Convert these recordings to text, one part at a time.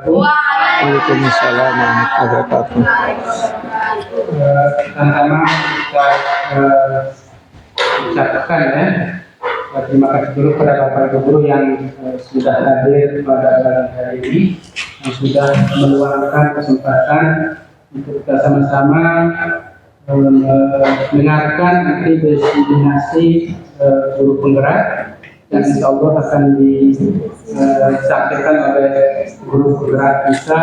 wabarakatuh. Waalaikumsalam warahmatullahi wabarakatuh. Pertama kita ucapkan ya terima kasih dulu kepada Bapak Ibu guru yang sudah hadir pada hari ini, yang sudah meluangkan kesempatan untuk kita sama-sama mendengarkan nanti destinasi guru penggerak yang insya Allah akan disampaikan oleh guru penggerak kita,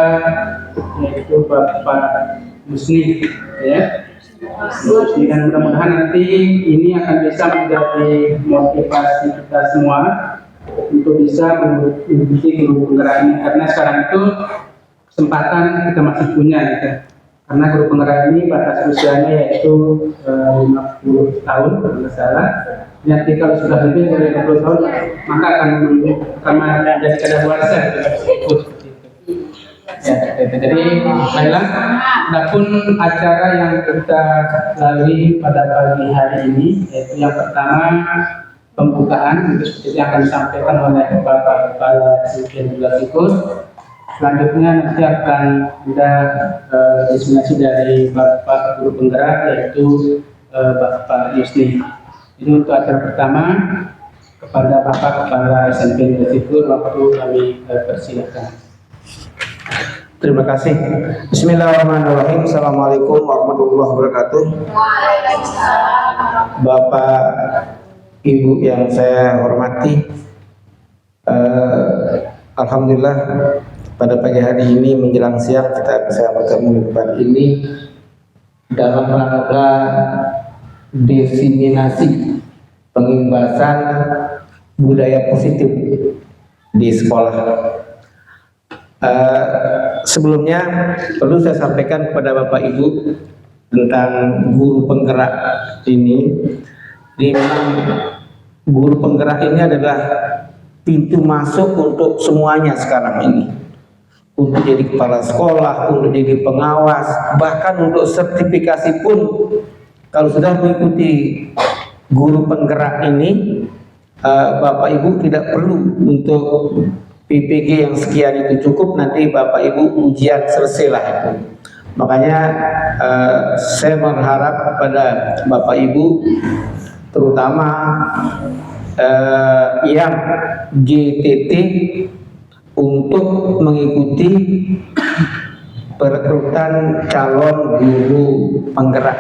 yaitu Bapak Musni ya. Dan mudah-mudahan nanti ini akan bisa menjadi motivasi kita semua untuk bisa mengikuti guru penggerak ini, karena sekarang itu kesempatan kita masih punya gitu. Karena guru penggerak ini batas usianya yaitu 50 tahun kalau tidak salah. Nanti kalau sudah lebih dari 20 tahun maka akan menjadi kadaluarsa ikut. Ya, jadi baiklah, adapun acara yang kita lalui pada pagi hari ini, yaitu yang pertama pembukaan, itu seperti yang akan disampaikan oleh Bapak Kepala Divisi Fikur. Selanjutnya nanti akan ada diseminasi dari Bapak Guru Penggerak, yaitu Bapak Yusni. Ini untuk acara pertama. Kepada Bapak Kepala SMP Fikur, waktu kami persilakan. Terima kasih. Bismillahirrahmanirrahim. Assalamualaikum warahmatullahi wabarakatuh. Bapak Ibu yang saya hormati, alhamdulillah pada pagi hari ini menjelang siang kita bisa bertemu di tempat ini dalam rangka diseminasi pengimbasan budaya positif di sekolah. Sebelumnya perlu saya sampaikan kepada Bapak Ibu tentang guru penggerak ini. Di guru penggerak ini adalah pintu masuk untuk semuanya sekarang ini. Untuk jadi kepala sekolah, untuk jadi pengawas, bahkan untuk sertifikasi pun kalau sudah mengikuti guru penggerak ini, Bapak Ibu tidak perlu untuk PPG yang sekian itu cukup, nanti Bapak Ibu ujian selesai lah itu. Makanya saya berharap kepada Bapak Ibu, terutama yang GTT, untuk mengikuti perekrutan calon guru penggerak.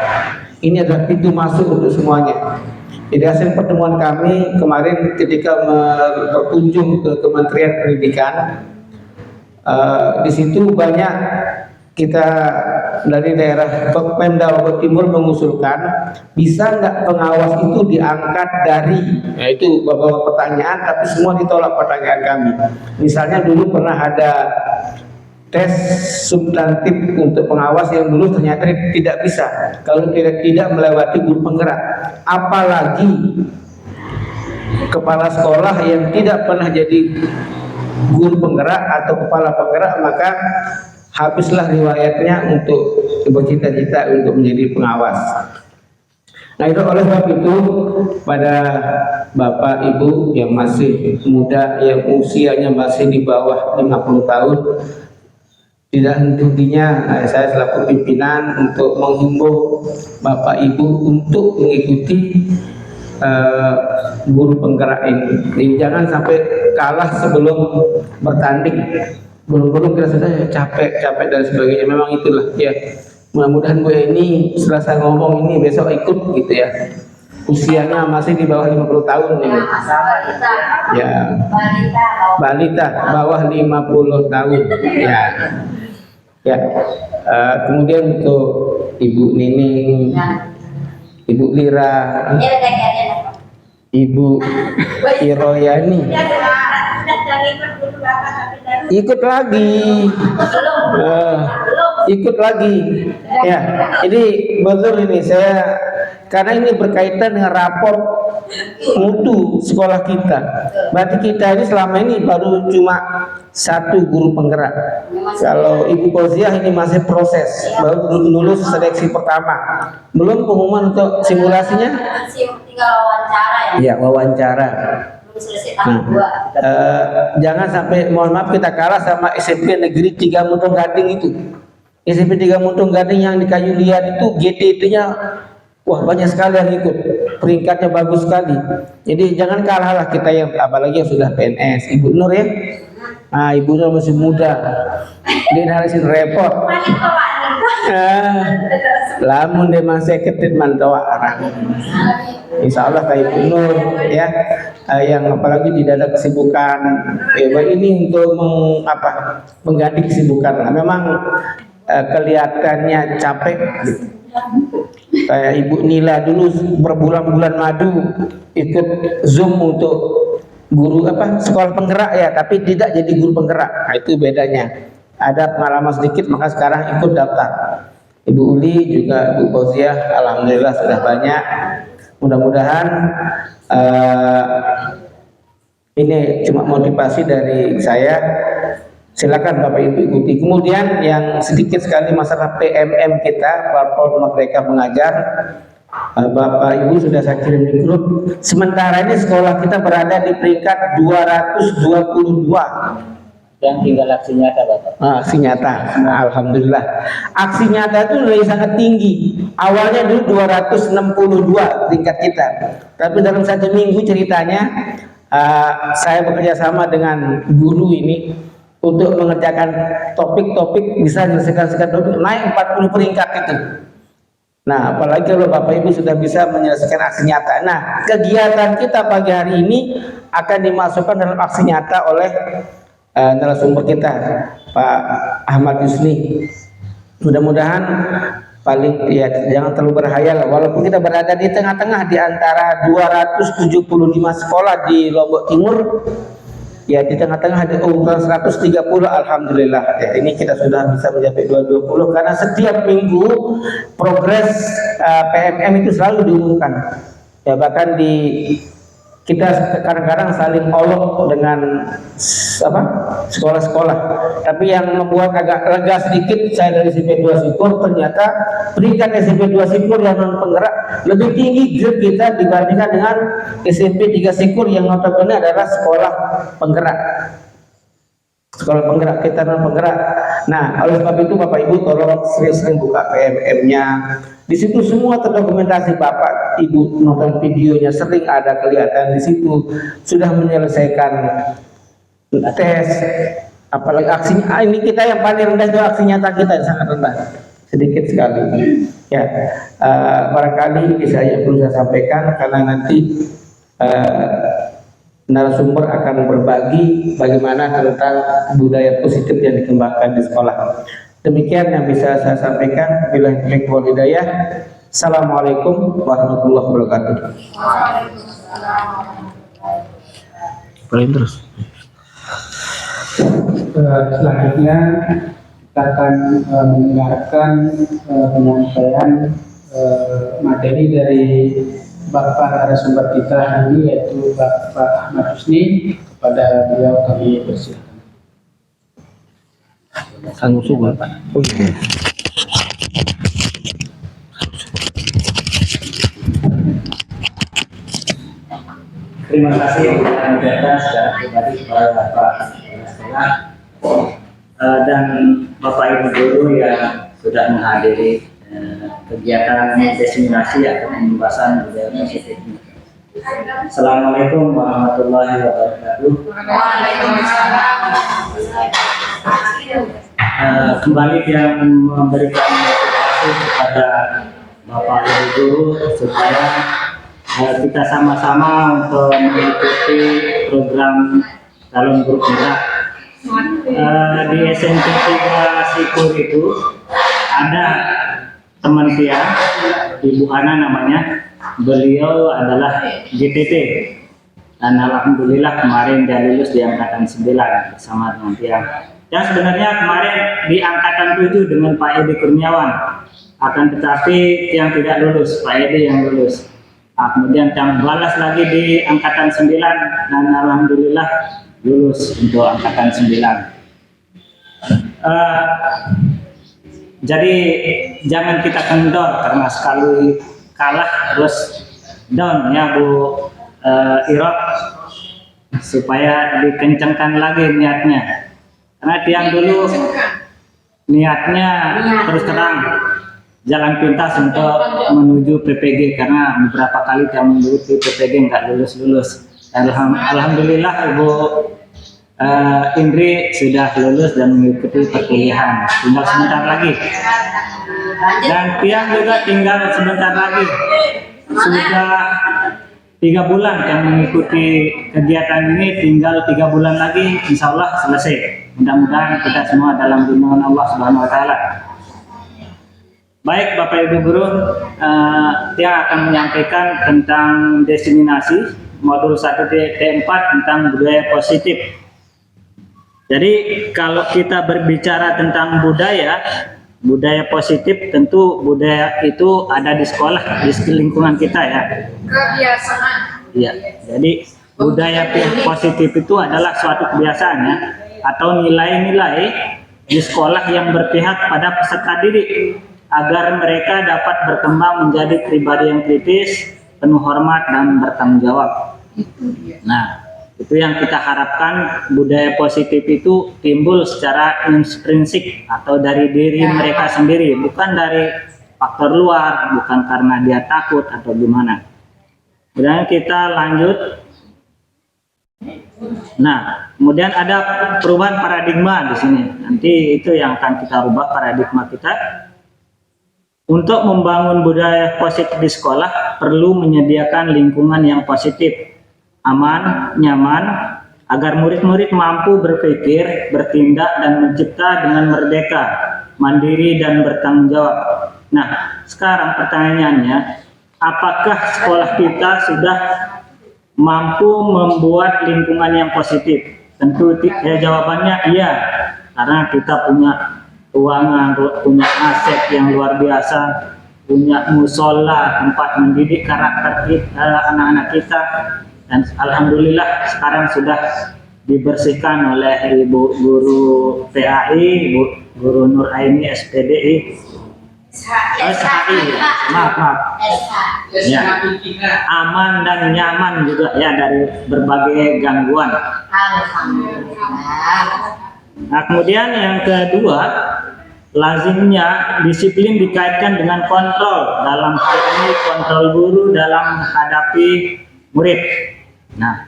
Ini adalah pintu masuk untuk semuanya. Jadi hasil pertemuan kami kemarin ketika berkunjung ke Kementerian Pendidikan, di situ banyak kita dari daerah Pemda Lombok Timur mengusulkan, bisa nggak pengawas itu diangkat dari, nah itu beberapa pertanyaan, tapi semua ditolak pertanyaan kami. Misalnya dulu pernah ada tes substantif untuk pengawas yang dulu ternyata tidak bisa kalau tidak melewati guru penggerak, apalagi kepala sekolah yang tidak pernah jadi guru penggerak atau kepala penggerak, maka habislah riwayatnya untuk bercita-cita untuk menjadi pengawas. Nah itu oleh sebab itu pada Bapak Ibu yang masih muda, yang usianya masih di bawah 50 tahun, tidak henti-hentinya saya selaku pimpinan untuk menghimbau Bapak Ibu untuk mengikuti guru penggerak ini. Jadi jangan sampai kalah sebelum bertanding. Belum kira saja capek dan sebagainya. Memang itulah ya. Mudah-mudahan Bu ini setelah saya ngomong ini besok ikut gitu ya. Usianya masih di bawah 50 tahun ini. Ya. Balita bawah 50 tahun. Ya. Ya. Kemudian untuk Ibu Nining, Ibu Lira, Ibu Iroyani, ikut lagi, ikut lagi. Ya, jadi betul ini saya, karena ini berkaitan dengan raport mutu sekolah kita. Berarti kita ini selama ini baru cuma satu guru penggerak. Kalau Ibu Fauziah ini masih proses, baru lulus seleksi pertama, belum pengumuman untuk simulasinya. Tinggal wawancara ya. Ya, wawancara. Jangan sampai, mohon maaf, kita kalah sama SMP Negeri 3 Muntung Gading itu. SMP 3 Muntung Gading yang di Kayu Liar itu GTT-nya wah banyak sekali yang ikut, peringkatnya bagus sekali. Jadi jangan kalah lah kita yang, apalagi yang sudah PNS. Ibu Nur ya, nah Ibu Nur masih muda, dia narisin repot. Lamun dia masih ketit mantawa arang. Insya Allah kayak Ibu Nur ya, yang apalagi tidak ada kesibukan. Ini untuk mengganti kesibukan. Nah, memang kelihatannya capek gitu. Kayak Ibu Nila dulu berbulan-bulan madu ikut Zoom untuk guru sekolah penggerak ya, tapi tidak jadi guru penggerak. Nah, itu bedanya. Ada pengalaman sedikit maka sekarang ikut daftar. Ibu Uli juga Ibu Fauziah alhamdulillah sudah banyak. Mudah-mudahan ini cuma motivasi dari saya. Silakan Bapak Ibu ikuti. Kemudian yang sedikit sekali masalah PMM kita, platform Merdeka Mengajar. Bapak Ibu sudah saya kirim di grup. Sementara ini sekolah kita berada di peringkat 222. Dan tinggal aksi nyata, Bapak. Aksi nyata, alhamdulillah. Aksi nyata itu lebih sangat tinggi. Awalnya dulu 262 tingkat kita. Tapi dalam 1 minggu ceritanya, saya bekerja sama dengan guru ini untuk mengerjakan topik-topik, bisa menyelesaikan topik, naik 40 peringkat itu. Nah, apalagi kalau Bapak Ibu sudah bisa menyelesaikan aksi nyata. Nah, kegiatan kita pagi hari ini akan dimasukkan dalam aksi nyata oleh narasumber kita, Pak Ahmad Yusni. Mudah-mudahan paling ya jangan terlalu berhayal, walaupun kita berada di tengah-tengah di antara 275 sekolah di Lombok Timur. Ya di tengah-tengah ada urutan 130, alhamdulillah. Ya, ini kita sudah bisa mencapai 220 karena setiap minggu progres PMM itu selalu diumumkan. Ya bahkan kita kadang-kadang saling olok dengan sekolah-sekolah. Tapi yang membuat agak lega sedikit, saya dari SMP 2 Sipur, ternyata peringkat SMP 2 Sipur yang non penggerak lebih tinggi grade kita dibandingkan dengan SMP 3 Sipur yang notabene adalah sekolah penggerak. Sekolah penggerak kita non penggerak. Nah, oleh sebab itu Bapak Ibu tolong sering-sering buka PMM-nya. Di situ semua terdokumentasi, Bapak Ibu nonton videonya sering ada kelihatan di situ sudah menyelesaikan tes, apalagi aksinya. Ini kita yang paling rendah itu aksi nyata kita yang sangat rendah, sedikit sekali. Ya, barangkali ini saya perlu saya sampaikan karena nanti narasumber akan berbagi bagaimana tentang budaya positif yang dikembangkan di sekolah. Demikian yang bisa saya sampaikan. Bila hidayah. Assalamualaikum warahmatullahi wabarakatuh. Terus. Selanjutnya kita akan mendengarkan penyampaian materi dari Bapak narasumber kita ini, yaitu Bapak Ahmad Yusni. Kepada beliau kami persilakan. Pak. Oh, iya. Terima kasih yang datang secara pribadi kepada Bapak Sekolah dan Bapak Ibu Guru yang sudah menghadiri kegiatan diseminasi atau pembahasan budaya positif. Assalamualaikum warahmatullahi wabarakatuh. Kembali yang memberikan motivasi kepada Bapak Ibu Guru supaya kita sama-sama untuk mengikuti program calon guru penggerak. Di SMP 3 Sipur itu ada teman Tia, Ibu Ana namanya. Beliau adalah GTT dan alhamdulillah kemarin dia lulus di angkatan 9 bersama dengan Tia. Dan sebenarnya kemarin di angkatan 7 dengan Pak Edi Kurniawan, akan tetapi yang tidak lulus, Pak Edi yang lulus. Kemudian yang balas lagi di angkatan 9 dan alhamdulillah lulus untuk angkatan 9. Jadi jangan kita kendor karena sekali kalah terus down ya Bu Irot. supaya dikencangkan lagi niatnya. Karena tiang dulu niatnya terus terang jalan pintas untuk menuju PPG, karena beberapa kali tiang mengikuti PPG nggak lulus. Alhamdulillah Ibu Indri sudah lulus dan mengikuti perkuliahan, tinggal sebentar lagi. Dan tiang juga tinggal sebentar lagi. Sudah 3 bulan yang mengikuti kegiatan ini, tinggal 3 bulan lagi insya Allah selesai. Mudah-mudahan kita semua dalam lindungan Allah Subhanahu wa Ta'ala. Baik Bapak Ibu Guru, yang akan menyampaikan tentang diseminasi modul 1T4 tentang budaya positif. Jadi kalau kita berbicara tentang budaya positif, tentu budaya itu ada di sekolah, di lingkungan kita ya. Kebiasaan. Iya. Jadi budaya positif itu adalah suatu kebiasaan ya, atau nilai-nilai di sekolah yang berpihak pada peserta didik agar mereka dapat berkembang menjadi pribadi yang kritis, penuh hormat dan bertanggung jawab. Nah, itu yang kita harapkan. Budaya positif itu timbul secara intrinsik atau dari diri mereka sendiri, bukan dari faktor luar, bukan karena dia takut atau gimana. Kemudian kita lanjut. Nah, kemudian ada perubahan paradigma di sini. Nanti itu yang akan kita rubah paradigma kita. Untuk membangun budaya positif di sekolah perlu menyediakan lingkungan yang positif, aman, nyaman, agar murid-murid mampu berpikir, bertindak, dan mencipta dengan merdeka, mandiri, dan bertanggung jawab. Nah, sekarang pertanyaannya, apakah sekolah kita sudah mampu membuat lingkungan yang positif? Tentu jawabannya iya, karena kita punya ruangan, punya aset yang luar biasa, punya musola, tempat mendidik karakter anak-anak kita. Dan alhamdulillah sekarang sudah dibersihkan oleh Ibu Guru PAI, Ibu Guru Nur Aini SPDI. SHI, maaf. Ya. Aman dan nyaman juga ya dari berbagai gangguan. Nah, kemudian yang kedua, lazimnya disiplin dikaitkan dengan kontrol. Dalam hal ini kontrol guru dalam menghadapi murid. Nah,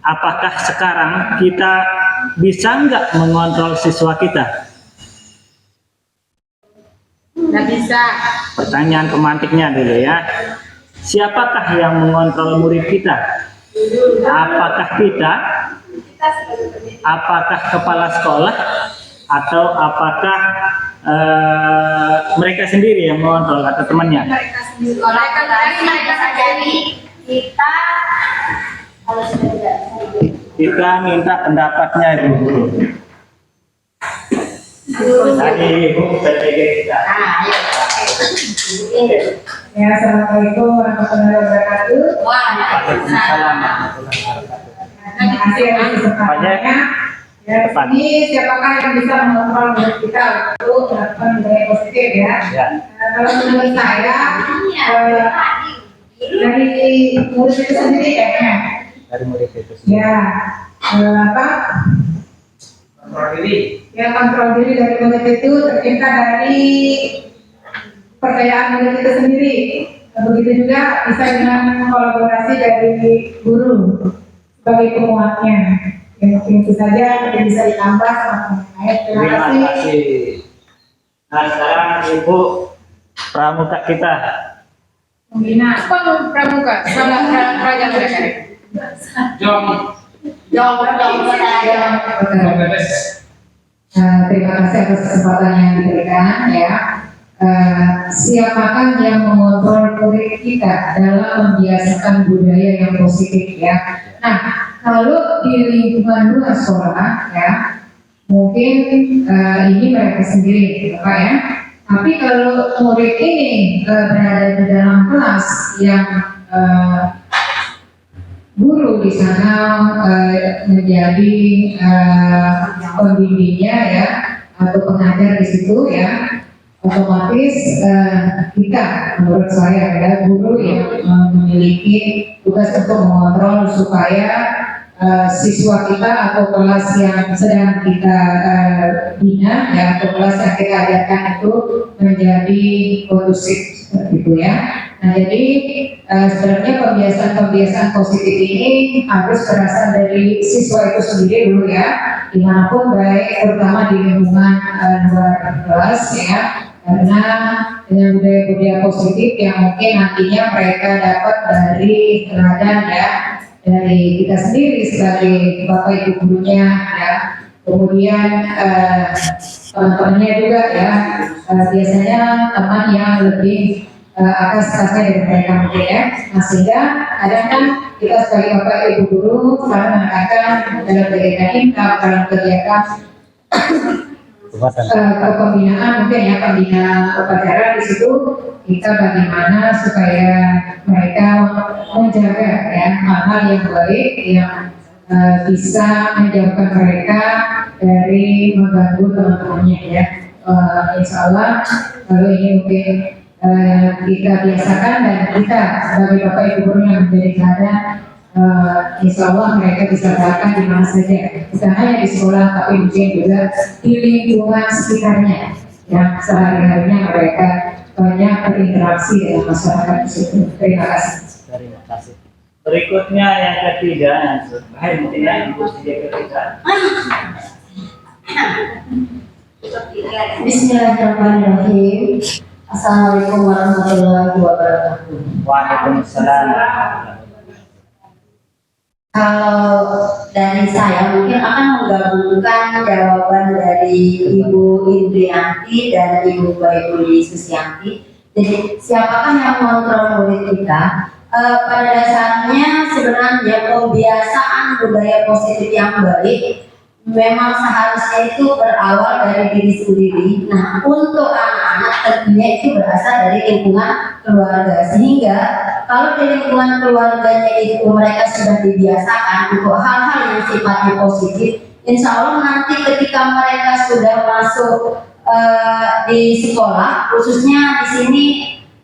apakah sekarang kita bisa nggak mengontrol siswa kita? Nggak bisa. Pertanyaan pemantiknya dulu ya. Siapakah yang mengontrol murid kita? Apakah kita? Apakah kepala sekolah? Atau apakah mereka sendiri yang mengontrol atau temannya? Mereka sadari. Kita minta pendapatnya Ibu Guru. Tadi Ibu PPG kita. Ya, assalamualaikum warahmatullahi wabarakatuh. Waalaikumsalam. Terima kasih atas kesempatannya. Ya, ini siapakah yang bisa mengontrol murid kita untuk melakukan budaya positif ya? Ya. Kalau menurut saya dari murid itu sendiri kayaknya. Dari murid itu sendiri. Ya, kontrol diri. Ya, kontrol diri dari murid itu tercipta dari percayaan murid itu sendiri. Begitu juga bisa dengan kolaborasi dari guru sebagai penguatnya. Ya, mungkin itu saja, mungkin bisa ditambah sama terima kasih. Nah, sekarang Ibu pramuka kita. Pembina pramuka sama praja mereka. Terima kasih atas kesempatan yang diberikan ya. Siapakah yang mengontrol murid kita dalam membiasakan budaya yang positif ya? Nah, kalau di lingkungan luar sekolah ya, mungkin ini mereka sendiri, Pak ya. Tapi kalau murid ini berada di dalam kelas yang guru di sana menjadi pembimbingnya ya, atau pengajar di situ ya, otomatis kita, menurut saya adalah guru yang memiliki tugas untuk mengontrol supaya siswa kita atau kelas yang sedang kita bina ya, atau kelas yang kita ajarkan itu menjadi kondusif seperti itu ya. Nah jadi sebenarnya pembiasaan positif ini harus berasal dari siswa itu sendiri dulu ya, dimanapun baik, terutama di lingkungan luar kelas ya, karena dengan budaya-budaya positif yang mungkin nantinya mereka dapat dari teladan ya, dari kita sendiri sebagai bapak ibu gurunya ya, kemudian teman-temannya juga ya, biasanya teman yang lebih atas dari mereka mungkin ya. Nah sehingga kadang kan kita sebagai bapak ibu guru selalu mengatakan dalam kegiatan inkap, dalam kegiatan kepembinaan mungkin ya, pembina upacara di situ kita bagaimana supaya mereka menjaga ya hal-hal yang baik yang bisa menjauhkan mereka dari mengganggu teman-temannya ya. Insya Allah kalau ini mungkin kita biasakan dan kita sebagai bapak ibu guru yang menjadi teladan, insya Allah mereka bisa terapkan di mana saja, bukan hanya di sekolah tapi mungkin juga di lingkungan sekitarnya yang sehari-harinya mereka banyak berinteraksi dengan masyarakat di situ. Terima kasih. Terima kasih. Berikutnya yang ketiga, Ibu ketiga. Bismillahirrahmanirrahim. Assalamualaikum warahmatullahi wabarakatuh. Waalaikumsalam. Kalau dari saya mungkin akan menggabungkan jawaban dari Ibu Indrianti dan Ibu Baikuli Susianti. Jadi siapakah yang mengontrol murid kita? Pada dasarnya sebenarnya pembiasaan budaya positif yang baik memang seharusnya itu berawal dari diri sendiri. Nah, untuk anak-anak tentunya itu berasal dari lingkungan keluarga. Sehingga kalau di lingkungan keluarganya itu mereka sudah dibiasakan untuk hal-hal yang sifatnya positif, insya Allah nanti ketika mereka sudah masuk di sekolah, khususnya di sini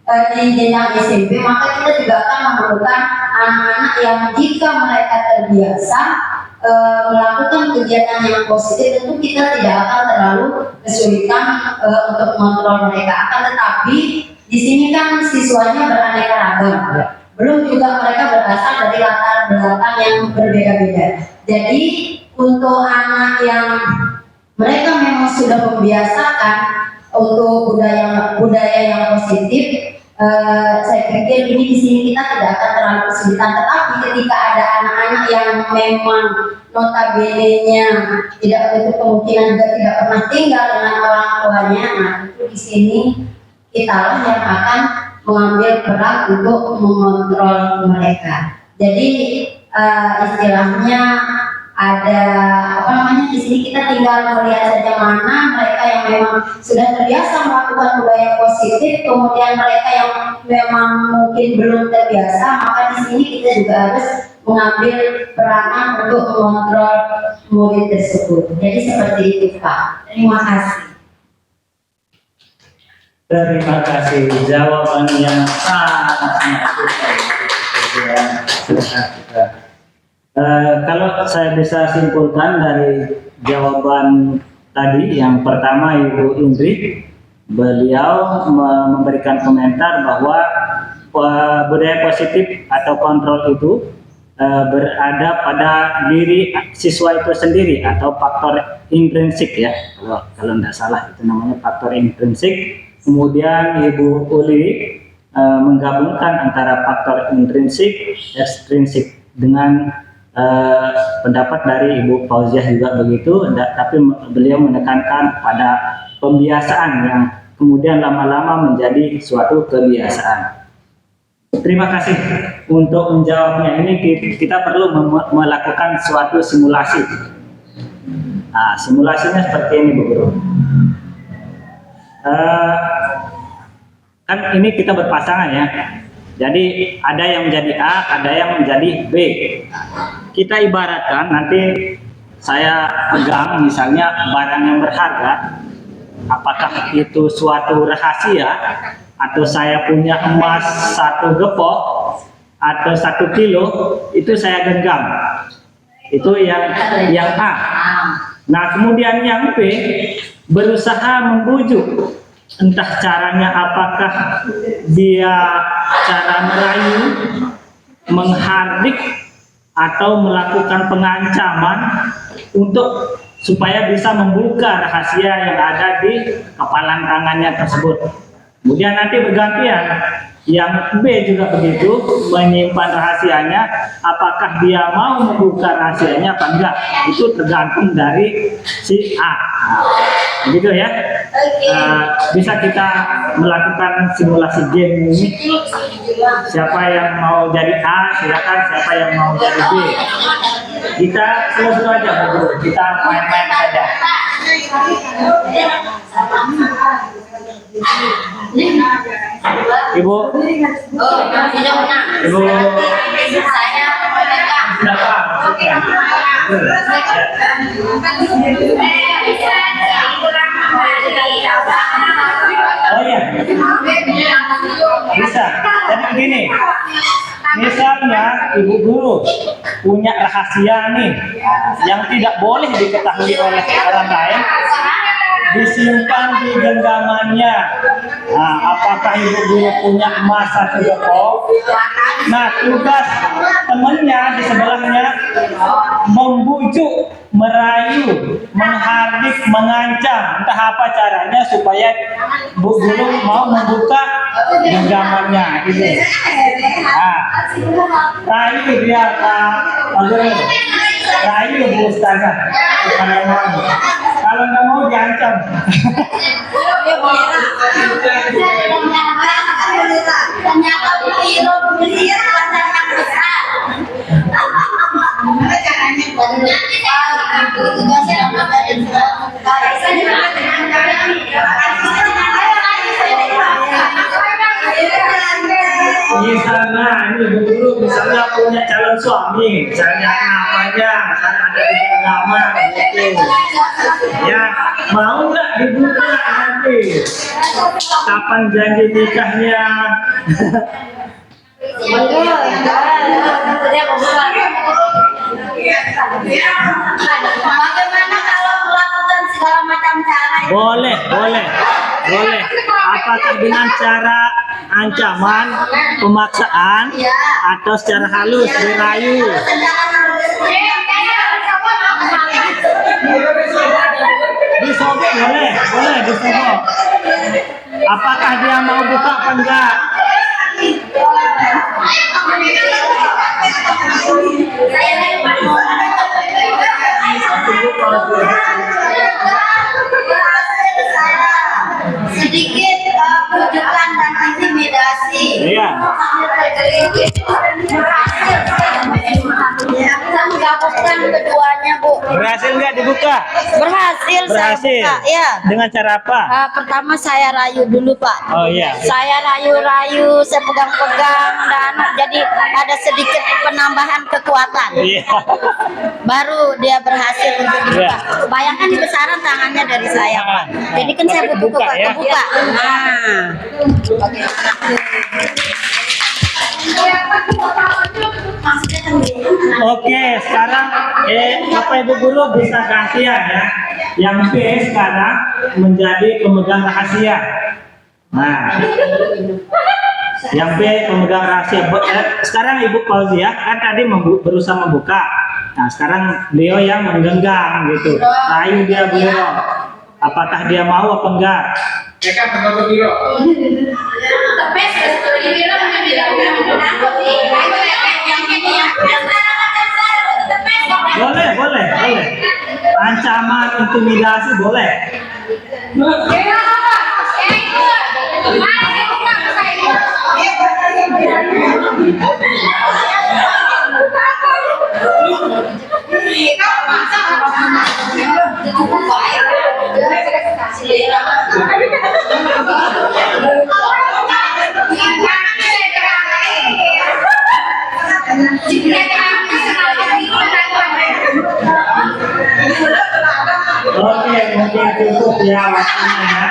di jenjang SMP, maka kita juga akan memerlukan anak-anak yang jika mereka terbiasa melakukan kegiatan yang positif, tentu kita tidak akan terlalu kesulitan untuk mengontrol mereka. Akan tetapi di sini kan siswanya beraneka ragam, belum juga mereka berasal dari latar belakang yang berbeda-beda. Jadi untuk anak yang mereka memang sudah membiasakan untuk budaya yang positif, saya pikir ini di sini kita tidak akan terlalu kesulitan. Tetapi ketika ada anak-anak yang memang notabene-nya tidak menutup kemungkinan juga tidak pernah tinggal dengan orang tuanya, nah itu di sini kitalah yang akan mengambil peran untuk mengontrol mereka. Jadi istilahnya ada di sini kita tinggal melihat saja mana mereka yang memang sudah terbiasa melakukan budaya positif, kemudian mereka yang memang mungkin belum terbiasa, maka di sini kita juga harus mengambil peranan untuk mengontrol murid tersebut. Jadi seperti itu Pak. Terima kasih. Terima kasih, jawaban yang sangat kalau saya bisa simpulkan dari jawaban tadi, yang pertama Ibu Indri, beliau memberikan komentar bahwa budaya positif atau kontrol itu berada pada diri siswa itu sendiri atau faktor intrinsik ya, kalau tidak salah itu namanya faktor intrinsik. Kemudian Ibu Uli menggabungkan antara faktor intrinsik, ekstrinsik dengan pendapat dari Ibu Fauziah juga begitu, tapi beliau menekankan pada pembiasaan yang kemudian lama-lama menjadi suatu kebiasaan. Terima kasih untuk menjawabnya. Ini kita perlu melakukan suatu simulasi. Nah, simulasinya seperti ini Bu Guru. Kan ini kita berpasangan ya. Jadi ada yang menjadi A, ada yang menjadi B. Kita ibaratkan nanti saya pegang misalnya barang yang berharga, apakah itu suatu rahasia atau saya punya emas 1 gepok atau 1 kilo, itu saya genggam. Itu yang A. Nah, kemudian yang B berusaha membujuk, entah caranya apakah dia cara merayu, menghardik, atau melakukan pengancaman untuk supaya bisa membuka rahasia yang ada di kepalan tangannya tersebut. Kemudian nanti bergantian, yang B juga begitu, menyimpan rahasianya, apakah dia mau membuka rahasianya apa enggak, itu tergantung dari si A. Begitu ya. Bisa kita melakukan simulasi game ini. Siapa yang mau jadi A, silakan. Siapa yang mau jadi B, kita slow aja begitu. Kita main-main saja. Ibu, Ibu, Saya memegang. siapa? Oh iya, bisa. Jadi begini, misalnya ibu guru punya rahasia nih yang tidak boleh diketahui oleh orang lain, disimpan di genggamannya. Nah, apakah ibu guru punya emas 1 joko? Nah, tugas temannya di sebelahnya membujuk, merayu, menghardik, mengancam, entah apa caranya supaya bu guru mau membuka genggamannya gitu. Nah, rayu dia Pak Guru, rayu Bu Ustazah supaya mau. Kalau nggak mau diancam. Ternyata beliau yang besar. Misalnya ini ibu guru misalnya punya calon suami, misalnya namanya, misalnya ada di agama gitu. Ya, mau nggak dibuka nanti? Kapan janji nikahnya? Bagaimana kalau melakukan segala macam cara? Boleh. Apakah dengan cara ancaman, pemaksaan, atau secara halus, dirayu? Disobek boleh disobek. Apakah dia mau buka apa enggak? Sedikit bujukan dan intimidasi. Iya. Menggabungkan keduanya, Bu. Berhasil nggak dibuka? Berhasil. Saya buka. Ya. Dengan cara apa? Pertama saya rayu dulu, Pak. Oh iya. Saya rayu-rayu, saya pegang-pegang dan jadi ada sedikit penambahan kekuatan. Iya. Baru dia berhasil untuk dibuka. Iya. Bayangkan di besaran tangannya dari saya, Pak. Jadi kan saya butuh Kebuka, ya. kebuka. Nah. Oke, sekarang Bapak Ibu guru bisa gantian ya. Yang B sekarang menjadi pemegang rahasia. Nah, yang B pemegang rahasia. Sekarang Ibu Fauzi ya, kan tadi berusaha membuka. Nah, sekarang beliau yang menggenggam gitu. Rayu dia beliau. Apakah dia mau apa enggak? Boleh. Ancaman, intimidasi boleh. Oke, mungkin cukup ya waktunya ya.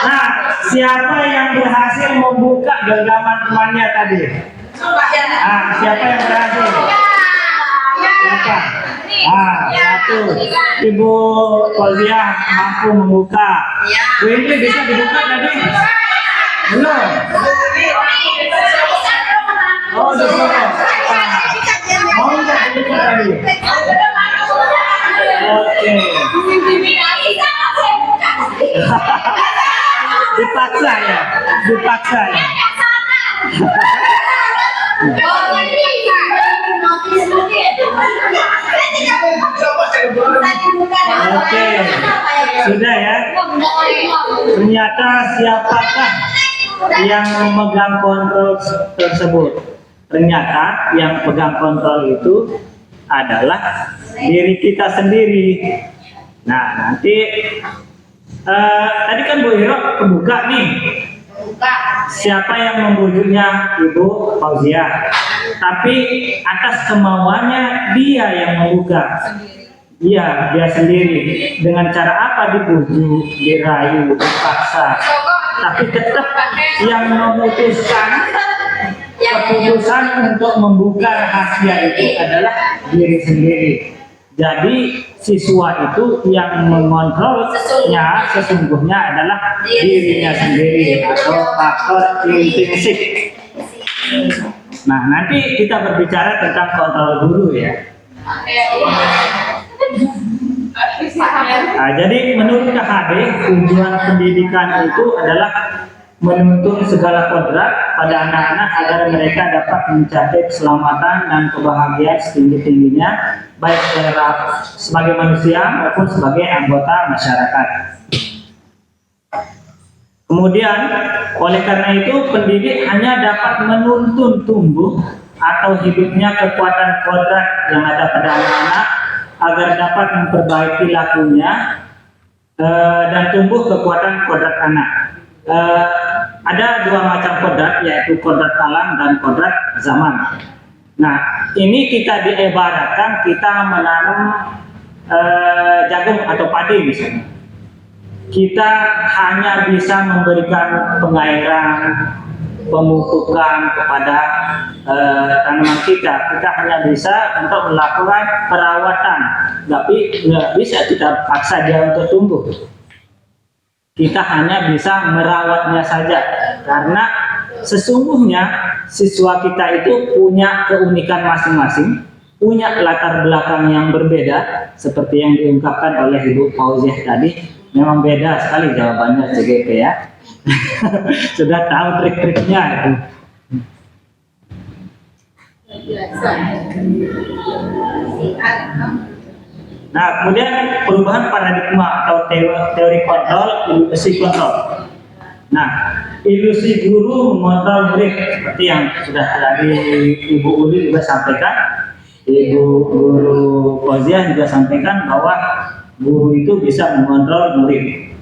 Nah, siapa yang berhasil membuka genggaman temannya tadi? Siapa yang berhasil? Buka. Nah, satu. Ibu Fauziah mampu membuka. Bu Indri bisa dibuka tadi? Belum. Oh, udah belum. Mau nggak dibuka tadi? Oke. Dipaksa ya, dipaksa ya. Oke, sudah ya. Ternyata siapakah yang memegang kontrol tersebut? Ternyata yang pegang kontrol itu adalah diri kita sendiri. Nah, nanti tadi kan Bu Iro kebuka nih. Siapa yang membujuknya? Ibu Fauziah. Tapi atas kemauannya dia yang membuka. Dia sendiri. Dengan cara apa dibujuk, dirayu, dipaksa. Tapi tetap yang memutuskan keputusan untuk membuka rahasia itu adalah diri sendiri. Jadi siswa itu yang mengontrolnya sesungguhnya adalah dirinya sendiri atau faktor intrinsik. Nah, nanti kita berbicara tentang kontrol guru ya. Nah, jadi menurut KHD tujuan pendidikan itu adalah menuntun segala kodrat pada anak-anak agar mereka dapat mencapai keselamatan dan kebahagiaan setinggi-tingginya baik sebagai manusia maupun sebagai anggota masyarakat. Kemudian oleh karena itu pendidik hanya dapat menuntun tumbuh atau hidupnya kekuatan kodrat yang ada pada anak-anak agar dapat memperbaiki lakunya dan tumbuh kekuatan kodrat anak. Ada dua macam kodrat, yaitu kodrat alam dan kodrat zaman. Nah, ini kita diibaratkan kita menanam jagung atau padi misalnya. Kita hanya bisa memberikan pengairan, pemupukan kepada tanaman kita. Kita hanya bisa untuk melakukan perawatan, tapi nggak bisa kita paksa dia untuk tumbuh. Kita hanya bisa merawatnya saja, karena sesungguhnya siswa kita itu punya keunikan masing-masing, punya latar belakang yang berbeda, seperti yang diungkapkan oleh Ibu Fauziah tadi. Memang beda sekali jawabannya CGP ya. Sudah tahu trik-triknya itu. Nah, kemudian perubahan paradigma atau teori kontrol, ilusi kontrol. Nah, ilusi guru mengontrol murid seperti yang sudah tadi Ibu Uli juga sampaikan, Ibu Guru Fauziah juga sampaikan bahwa guru itu bisa mengontrol murid.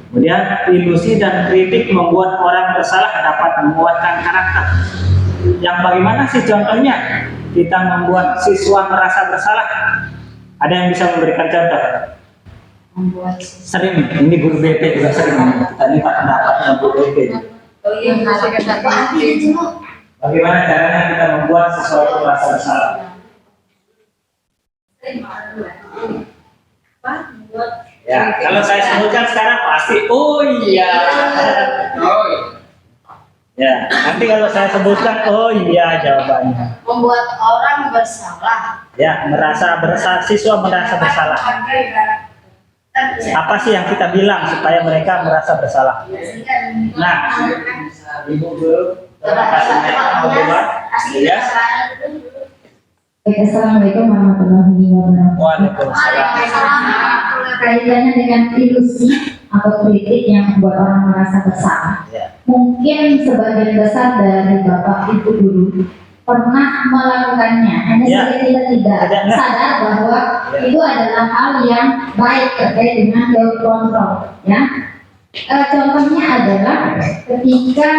Kemudian ilusi dan kritik membuat orang bersalah dapat menguatkan karakter. Yang bagaimana sih contohnya? Kita membuat siswa merasa bersalah. Ada yang bisa memberikan contoh? Sering, ini guru BP juga sering. Tadi Pak pendapatnya guru BP. Bagaimana caranya kita membuat siswa itu merasa bersalah? Ya, kalau saya sebutkan sekarang pasti, oh iya. Ya, nanti kalau saya sebutkan, oh iya jawabannya. Membuat orang bersalah. Ya, merasa bersalah, siswa merasa bersalah. Apa sih yang kita bilang supaya mereka merasa bersalah? Nah, Ibu Guru, terima kasih ya. Assalamualaikum warahmatullahi wabarakatuh. Waalaikumsalam. Kaitannya dengan ilusi atau kritik yang membuat orang merasa bersalah. Ya. Mungkin sebagian besar dari Bapak Ibu guru pernah melakukannya, hanya Ya. saja kita tidak sadar bahwa itu adalah hal yang baik terkait dengan teori kontrol. Ya. Contohnya adalah ketika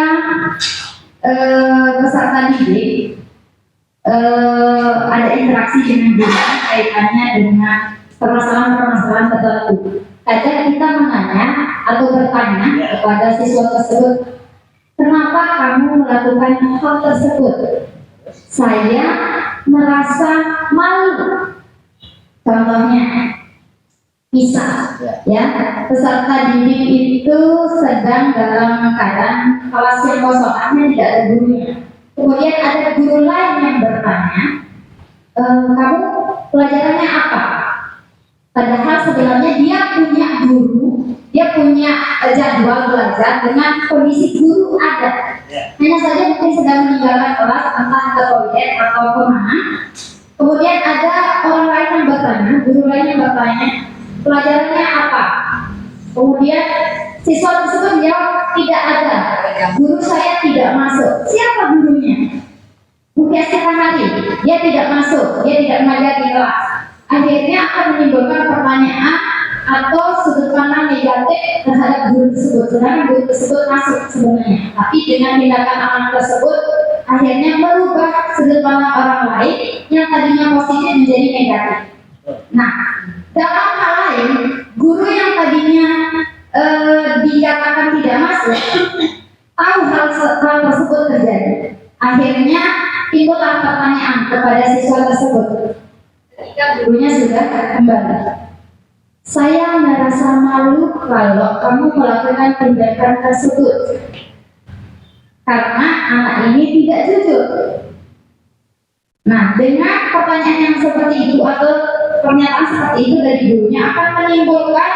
peserta didik ada interaksi dengan guru kaitannya dengan permasalahan-permasalahan tertentu. Kadang kita menanya atau bertanya kepada siswa tersebut, kenapa kamu melakukan hal tersebut? Saya merasa malu. Contohnya, misal, ya, peserta didik itu sedang dalam keadaan kelas yang kosong, artinya tidak ada gurunya. Kemudian ada guru lain yang bertanya, kamu pelajarannya apa? Padahal sebenarnya dia punya guru, dia punya jadwal belajar dengan kondisi guru ada. Hanya saja mungkin sedang meninggalkan kelas, entah ke toilet atau kemana. Kemudian ada orang lain yang bertanya, guru lain yang bertanya, pelajarannya apa? Kemudian siswa tersebut jawab, tidak ada. Guru saya tidak masuk. Siapa gurunya? Mungkin setiap hari dia tidak masuk, dia tidak mengajar di kelas. Akhirnya akan menimbulkan pertanyaan atau sudut pandang negatif terhadap guru tersebut. Sedangkan guru tersebut masuk sebenarnya, tapi dengan tindakan anak tersebut akhirnya merubah sudut pandang orang lain yang tadinya positif menjadi negatif. Nah, dalam hal lain, guru yang tadinya dinyatakan tidak masuk, tahu hal tersebut terjadi. Akhirnya timbullah pertanyaan kepada siswa tersebut. Ketika gurunya sudah kembali, saya merasa malu kalau kamu melakukan tindakan tersebut karena anak ini tidak jujur. Nah, dengan pertanyaan yang seperti itu atau pernyataan seperti itu dari gurunya akan menimbulkan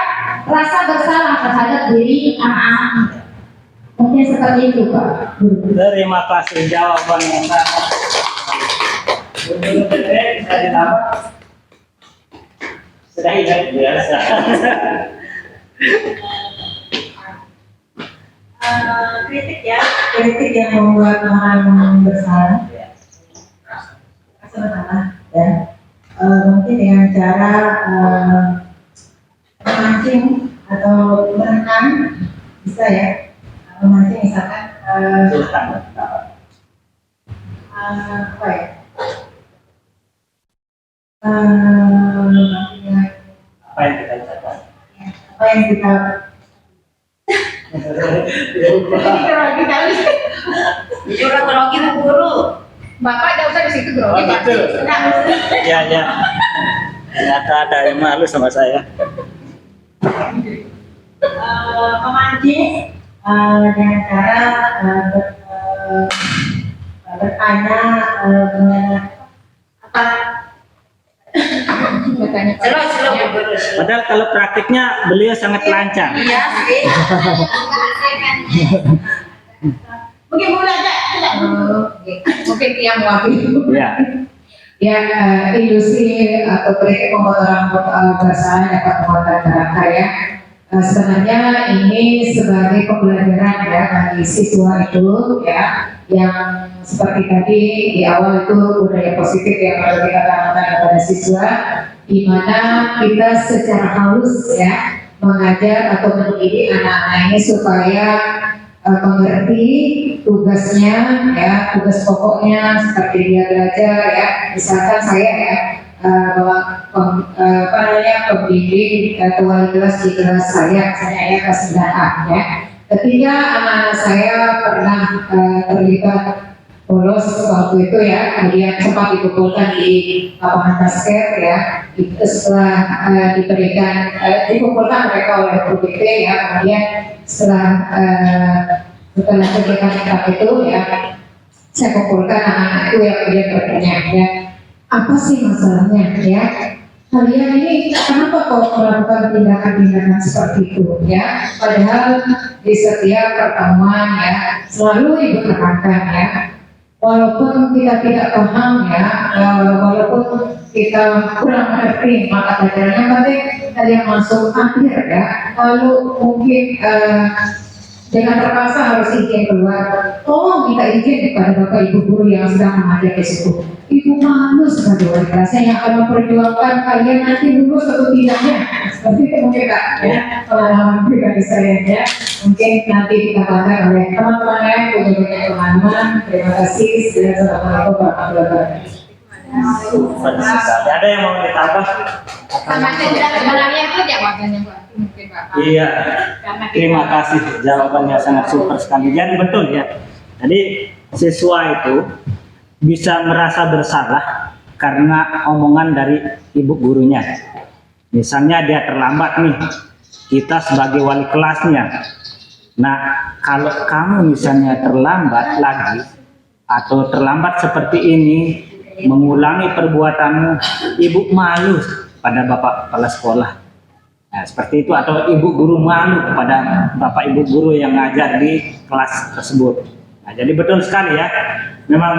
rasa bersalah terhadap diri anak-anak. Mungkin seperti itu, Pak Guru. Terima kasih jawaban yang sangat. Bisa ditambah? Sudah ingat biasa. Kritik yang membuat orang bersalah, ya. Mungkin dengan cara memancing atau menekan, bisa ya, memancing misalkan apa ya? Apa yang kita ucapkan? Apa yang kita Jujur grogi Bu Guru. Bapak tidak usah di situ grogi. Oh, gitu. Ya, ya. Ternyata ada yang malu sama saya. memancing dengan cara bertanya mengenai apa Bertanya Slow Bu Guru. Padahal kalau praktiknya beliau sangat lancar. Iya sih. mungkin mulai aja mungkin dia mau ambil. Ya. ya industri atau kritik pemotoran bahasa dapat pemotoran karakter ya. Sebenarnya ini sebagai pembelajaran ya bagi siswa itu ya, yang seperti tadi di awal itu budaya positif yang perlu kita tanamkan kepada siswa, di mana kita secara halus ya mengajar atau mendidik anak-anak ini supaya mengerti tugasnya ya, tugas pokoknya seperti dia belajar ya. Misalkan saya ya bahwa pembimbing atau wali kelas di kelas saya ya kelas 9A ya. Ketika anak-anak saya pernah terlibat bolos waktu itu ya, kemudian sempat dikumpulkan di lapangan basket ya, itu setelah dikumpulkan mereka oleh UPT ya, kemudian setelah kegiatan itu ya, saya kumpulkan anak-anak itu yang kemudian bertanya ya, apa sih masalahnya ya? Kalian ini kenapa kok melakukan tindakan-tindakan seperti itu ya? Padahal di setiap pertemuan ya selalu ibu tekankan ya, walaupun kita tidak paham ya, walaupun kita kurang mengerti mata pelajarannya, penting ada yang masuk akhir ya. Lalu mungkin dengan terpaksa harus izin keluar, tolong minta izin kepada bapak ibu guru yang sedang mengajar di situ. Ibu malu sebagai wali kelasnya yang akan memperjuangkan kalian nanti lulus atau tidaknya. Seperti itu mungkin Kak ya, pengalaman pribadi saya ya. Mungkin nanti ditambahkan oleh teman-teman lain, punya banyak pengalaman. Terima kasih. Assalamualaikum warahmatullahi wabarakatuh. Ada yang mau ditambah? Sama saja sebenarnya itu jawabannya Pak. Mungkin Bapak. Iya. Karena kita- Terima kasih, jawabannya sangat super sekali. Jadi betul ya. Jadi siswa itu bisa merasa bersalah karena omongan dari ibu gurunya. Misalnya dia terlambat nih, kita sebagai wali kelasnya. Nah, kalau kamu misalnya terlambat lagi atau terlambat seperti ini, mengulangi perbuatanmu, ibu malu pada bapak kepala sekolah. Nah, seperti itu, atau ibu guru malu kepada bapak ibu guru yang ngajar di kelas tersebut. Nah, jadi betul sekali ya, memang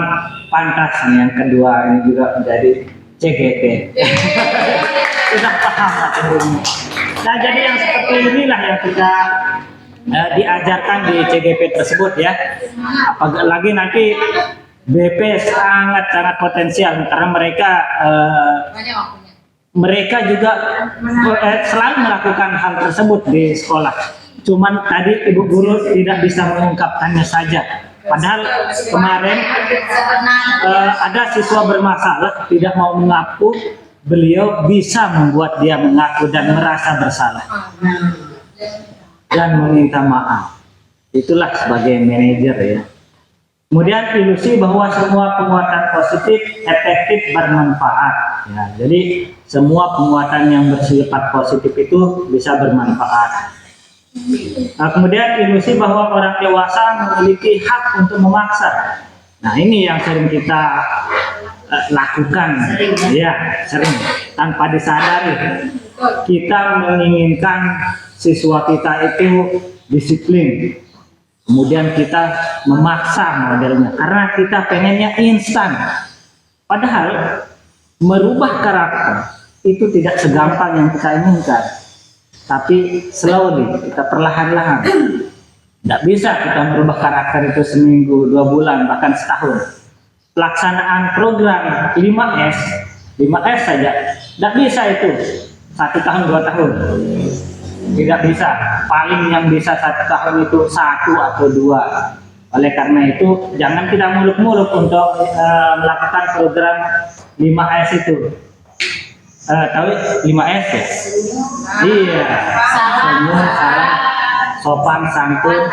pantas yang kedua ini juga menjadi CGP. Sudah paham materinya. Nah, jadi yang seperti inilah yang kita diajarkan di CGP tersebut ya. Apalagi nanti BP sangat potensial karena mereka juga selalu melakukan hal tersebut di sekolah. Cuman tadi ibu guru tidak bisa mengungkapkannya saja. Padahal kemarin ada siswa bermasalah tidak mau mengaku, beliau bisa membuat dia mengaku dan merasa bersalah dan meminta maaf. Itulah sebagai manajer ya. Kemudian ilusi bahwa semua penguatan positif efektif bermanfaat. Ya, jadi semua penguatan yang bersifat positif itu bisa bermanfaat. Nah, kemudian ilusi bahwa orang dewasa memiliki hak untuk memaksa. Nah, ini yang sering kita lakukan, ya sering tanpa disadari. Kita menginginkan siswa kita itu disiplin, kemudian kita memaksa modelnya karena kita pengennya instan. Padahal merubah karakter itu tidak segampang yang kita inginkan, tapi slowly, kita perlahan-lahan. Tidak bisa kita merubah karakter itu seminggu, 2 bulan, bahkan setahun. Pelaksanaan program 5S saja, tidak bisa itu 1 tahun 2 tahun. Tidak bisa, paling yang bisa 1 tahun itu 1 atau 2. Oleh karena itu, jangan kita muluk-muluk untuk melakukan program 5S itu. Tahu 5S ya? Iya, senyum, salam, sopan, santun.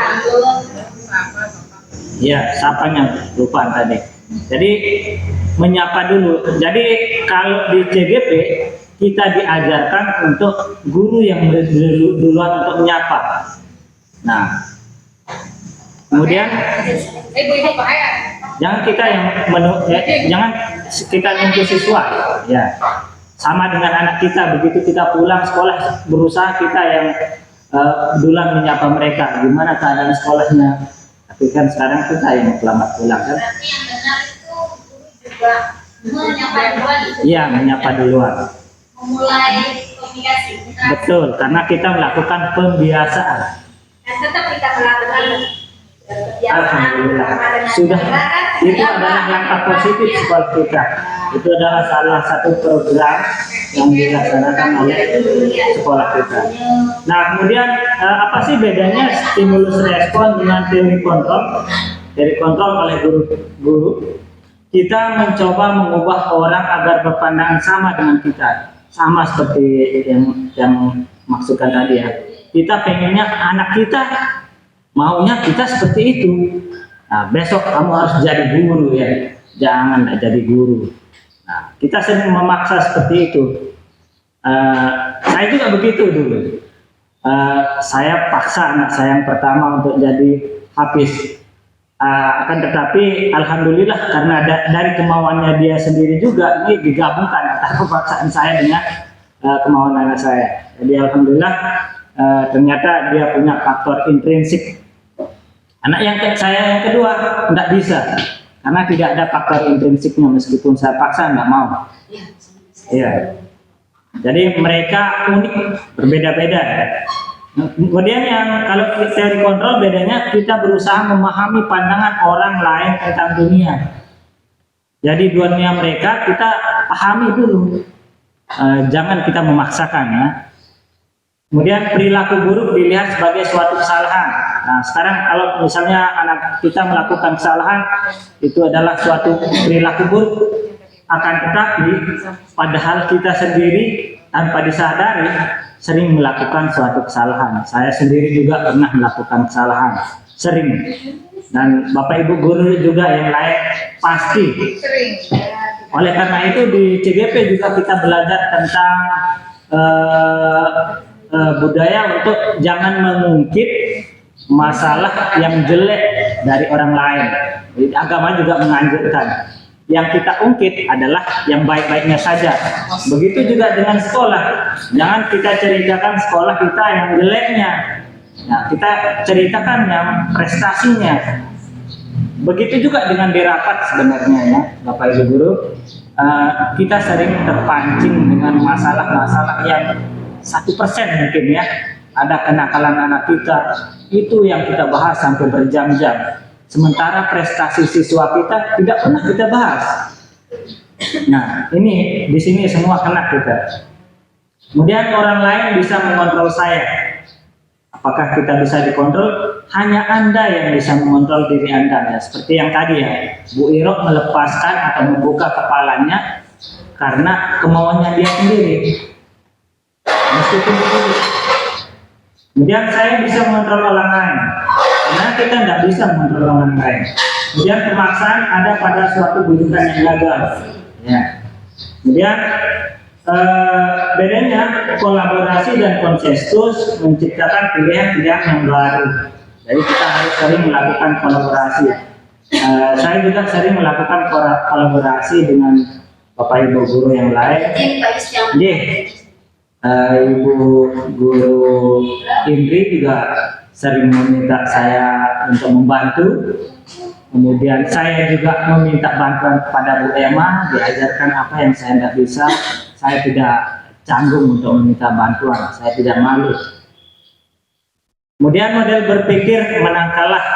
Ya, sapanya lupa tadi. Jadi menyapa dulu. Jadi kalau di CGP kita diajarkan untuk guru yang duluan untuk menyapa. Nah, kemudian jangan kita yang jangan kita nunggu siswa, ya. Sama dengan anak kita, begitu kita pulang sekolah berusaha kita yang duluan menyapa mereka, gimana keadaan sekolahnya. Tapi kan sekarang kita yang terlambat pulang kan? Iya, menyapa duluan. Memulai komunikasi. Betul, karena kita melakukan pembiasaan. Dan tetap kita melakukan Alhamdulillah. Sudah, itu adalah langkah positif sekolah kita. Itu adalah salah satu program yang dilaksanakan oleh sekolah kita. Nah, kemudian apa sih bedanya stimulus respon dengan teori kontrol? Teori kontrol oleh guru. Kita mencoba mengubah orang agar berpandangan sama dengan kita. Sama seperti yang maksudkan tadi ya. Kita pengennya anak kita maunya kita seperti itu. Nah, besok kamu harus jadi guru ya. Jangan jadi guru. Nah, kita sering memaksa seperti itu. Saya juga begitu dulu. Saya paksa anak saya yang pertama untuk jadi hafiz. Akan tetapi alhamdulillah karena dari kemauannya dia sendiri juga ini digabungkan antara kepaksaan saya dengan kemauan anak saya. Jadi alhamdulillah ternyata dia punya faktor intrinsik. Anak yang saya yang kedua tidak bisa karena tidak ada faktor intrinsiknya, meskipun saya paksa tidak mau. Iya. Jadi mereka unik, berbeda-beda. Kemudian yang kalau teori kontrol bedanya kita berusaha memahami pandangan orang lain tentang dunia. Jadi dunia mereka kita pahami dulu, jangan kita memaksakan ya. Kemudian perilaku buruk dilihat sebagai suatu kesalahan. Nah, sekarang kalau misalnya anak kita melakukan kesalahan, itu adalah suatu perilaku buruk. Akan tetapi, padahal kita sendiri tanpa disadari sering melakukan suatu kesalahan. Saya sendiri juga pernah melakukan kesalahan, sering. Dan Bapak Ibu guru juga yang lain pasti. Sering. Oleh karena itu di CGP juga kita belajar tentang budaya untuk jangan mengungkit masalah yang jelek dari orang lain. Jadi, agama juga menganjurkan yang kita ungkit adalah yang baik-baiknya saja. Begitu juga dengan sekolah. Jangan kita ceritakan sekolah kita yang jeleknya. Nah, kita ceritakan yang prestasinya. Begitu juga dengan di rapat sebenarnya ya, Bapak Ibu Guru. Kita sering terpancing dengan masalah-masalah yang 1% mungkin ya. Ada kenakalan anak kita, itu yang kita bahas sampai berjam-jam. Sementara prestasi siswa kita tidak pernah kita bahas. Nah, ini di sini semua kena kita. Kemudian orang lain bisa mengontrol saya. Apakah kita bisa dikontrol? Hanya Anda yang bisa mengontrol diri Anda. Ya. Seperti yang tadi ya, Bu Irok melepaskan atau membuka kepalanya karena kemauannya dia sendiri. Meskipun begitu. Kemudian saya bisa mengontrol orang lain. Karena kita tidak bisa mengontrol orang lain. Kemudian pemaksaan ada pada suatu bujukan yang gagal. Ya. Kemudian bedanya kolaborasi dan konsensus menciptakan pilihan-pilihan yang baru. Jadi kita harus sering melakukan kolaborasi. Saya juga sering melakukan kolaborasi dengan Bapak Ibu guru yang lain. Ibu Guru Indri juga sering meminta saya untuk membantu. Kemudian saya juga meminta bantuan kepada Bu Emma, diajarkan apa yang saya tidak bisa. Saya tidak canggung untuk meminta bantuan, saya tidak malu. Kemudian model berpikir menang kalah.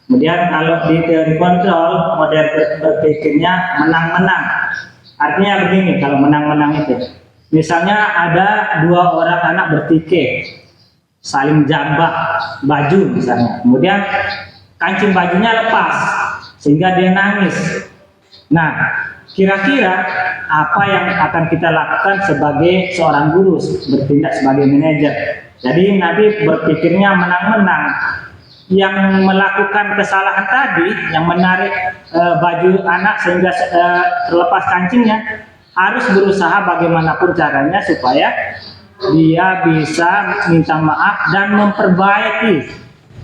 Kemudian kalau di teori kontrol, model berpikirnya menang-menang. Artinya begini, kalau menang-menang itu. Misalnya ada 2 orang anak bertikai, saling jambak baju misalnya. Kemudian kancing bajunya lepas, sehingga dia nangis. Nah, kira-kira apa yang akan kita lakukan sebagai seorang guru, bertindak sebagai manajer? Jadi nanti berpikirnya menang-menang. Yang melakukan kesalahan tadi, yang menarik baju anak sehingga terlepas kancingnya, harus berusaha bagaimanapun caranya supaya dia bisa minta maaf dan memperbaiki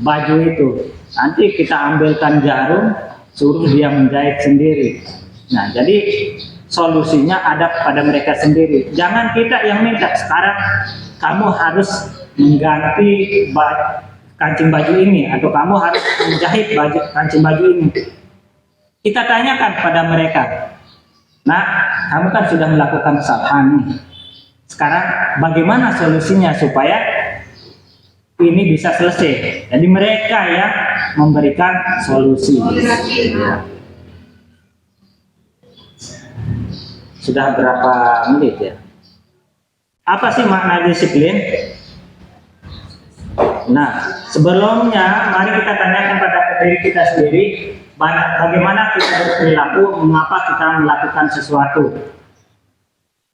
baju itu. Nanti kita ambilkan jarum, suruh dia menjahit sendiri. Nah, jadi solusinya ada pada mereka sendiri. Jangan kita yang minta, sekarang kamu harus mengganti kancing baju ini, atau kamu harus menjahit kancing baju ini. Kita tanyakan pada mereka, nah, kamu kan sudah melakukan kesalahan nih. Sekarang bagaimana solusinya supaya ini bisa selesai? Jadi mereka yang memberikan solusi. Sudah berapa menit ya? Apa sih makna disiplin? Nah, sebelumnya mari kita tanyakan pada diri kita sendiri, bagaimana kita berperilaku, mengapa kita melakukan sesuatu.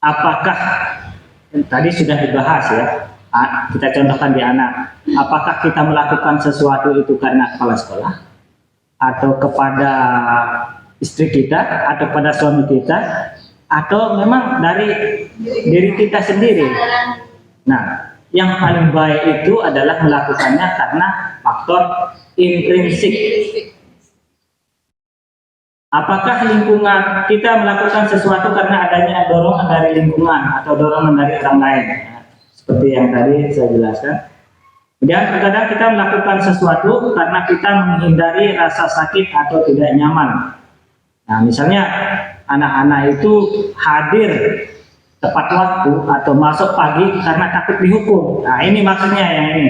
Apakah tadi sudah dibahas ya, kita contohkan di anak, apakah kita melakukan sesuatu itu karena kepala sekolah, atau kepada istri kita, atau pada suami kita, atau memang dari diri kita sendiri. Nah, yang paling baik itu adalah melakukannya karena faktor intrinsik. Apakah lingkungan kita melakukan sesuatu karena adanya dorongan dari lingkungan atau dorongan dari orang lain? Seperti yang tadi saya jelaskan. Kemudian terkadang kita melakukan sesuatu karena kita menghindari rasa sakit atau tidak nyaman. Nah, misalnya anak-anak itu hadir tepat waktu atau masuk pagi karena takut dihukum. Nah, ini maksudnya yang ini.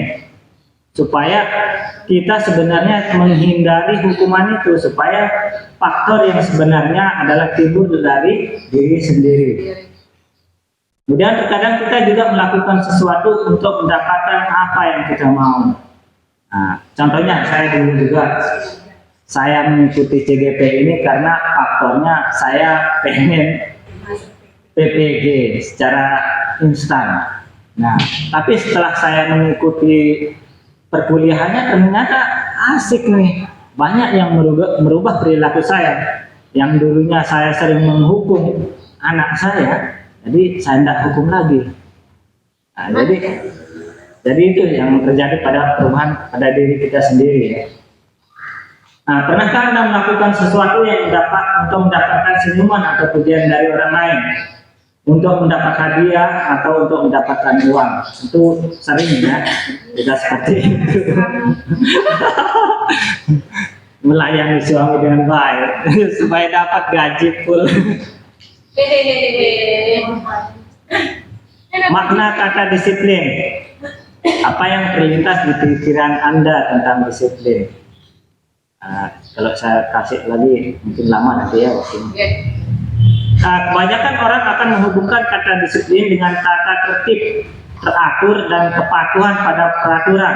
Supaya kita sebenarnya menghindari hukuman itu, supaya faktor yang sebenarnya adalah timbul dari diri sendiri. Kemudian terkadang kita juga melakukan sesuatu untuk mendapatkan apa yang kita mau. Nah, contohnya saya dulu juga, saya mengikuti CGP ini karena faktornya saya pengen PPG secara instan. Nah, tapi setelah saya mengikuti perkuliahannya ternyata asik nih, banyak yang merubah perilaku saya. yang dulunya saya sering menghukum anak saya, jadi saya tidak hukum lagi. Nah, jadi itu yang terjadi pada perubahan pada diri kita sendiri ya. Nah, pernahkah Anda melakukan sesuatu yang untuk mendapatkan senyuman atau pujian dari orang lain? Untuk mendapat hadiah atau untuk mendapatkan uang? Itu sering ya, kita seperti itu. Melayani suami dengan baik supaya dapat gaji full. Makna kata disiplin. Apa yang terlintas di pikiran Anda tentang disiplin? Kalau saya kasih lagi mungkin lama nanti ya waktunya. Kebanyakan orang akan menghubungkan kata disiplin dengan tata tertib, teratur, dan kepatuhan pada peraturan.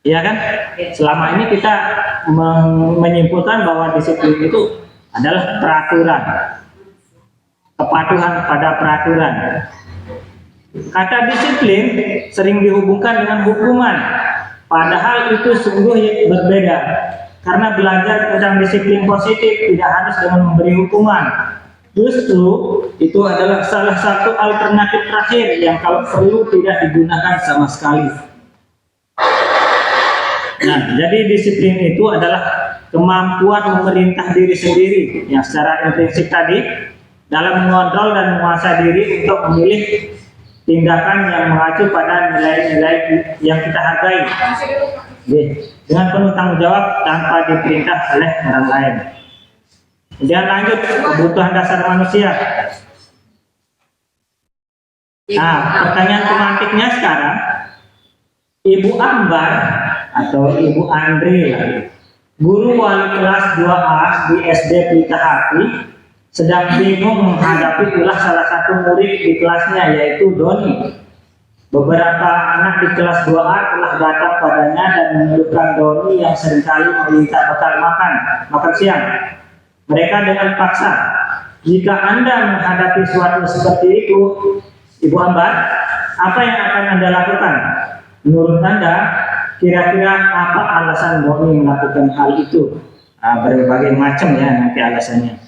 Ya kan? Selama ini kita menyimpulkan bahwa disiplin itu adalah peraturan, kepatuhan pada peraturan. Kata disiplin sering dihubungkan dengan hukuman, padahal itu sungguh berbeda. Karena belajar tentang disiplin positif tidak harus dengan memberi hukuman. Justru itu adalah salah satu alternatif terakhir yang kalau perlu tidak digunakan sama sekali. Nah, jadi disiplin itu adalah kemampuan memerintah diri sendiri yang secara intrinsik tadi dalam mengontrol dan menguasai diri untuk memilih tindakan yang mengacu pada nilai-nilai yang kita hargai. Dengan penuh tanggung jawab tanpa diperintah oleh orang lain. Kemudian lanjut, kebutuhan dasar manusia. Nah, pertanyaan pemantiknya sekarang, Ibu Ambar atau Ibu Andri, guru wali kelas 2A di SD Pelita Hati, sedang bingung menghadapi ulah salah satu murid di kelasnya, yaitu Doni. Beberapa anak di kelas 2A telah datang padanya dan mengeluhkan Doni yang seringkali meminta bekal makan siang. Mereka dengan paksa. Jika Anda menghadapi suatu seperti itu, Ibu Ambar, apa yang akan Anda lakukan? Menurut Anda, kira-kira apa alasan Doni melakukan hal itu? Berbagai macam ya nanti alasannya.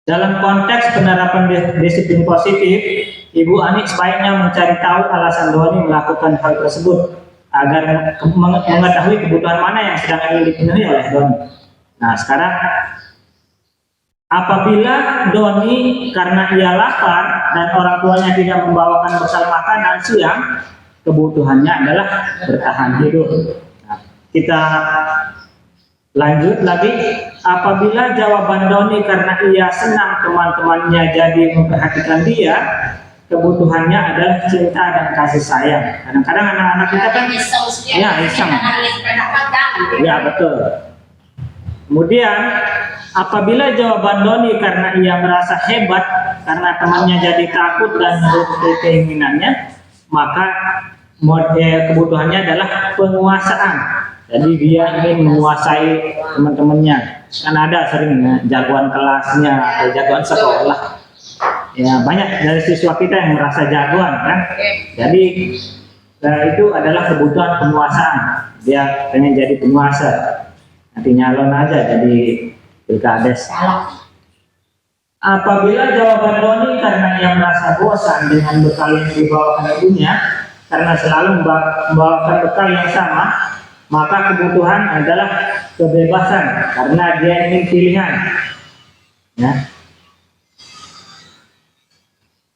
Dalam konteks penerapan disiplin positif, Ibu Ani sebaiknya mencari tahu alasan Doni melakukan hal tersebut agar mengetahui kebutuhan mana yang sedang ingin dipenuhi oleh Doni. Nah, sekarang apabila Doni karena ia lapar dan orang tuanya tidak membawakan bekal makanan siang, kebutuhannya adalah bertahan hidup. Nah, kita lanjut lagi. Apabila jawaban Doni karena ia senang teman-temannya jadi memperhatikan dia, kebutuhannya adalah cinta dan kasih sayang. Kadang-kadang anak-anak kita kan iseng. Ya, betul. Kemudian apabila jawaban Doni karena ia merasa hebat karena temannya jadi takut dan menuruti keinginannya, maka kebutuhannya adalah penguasaan. Jadi dia ingin menguasai teman-temannya. Kan ada sering jagoan kelasnya atau jagoan sekolah. Ya, banyak dari siswa kita yang merasa jagoan kan. Jadi itu adalah kebutuhan penguasaan. Dia pengen jadi penguasa. Nanti nyalon aja jadi pilkades. Apabila jawaban Doni karena ia merasa bosan dengan bekal yang dibawakan ibunya, karena selalu membawakan bekal yang sama, maka kebutuhan adalah kebebasan karena dia ingin pilihan. Ya.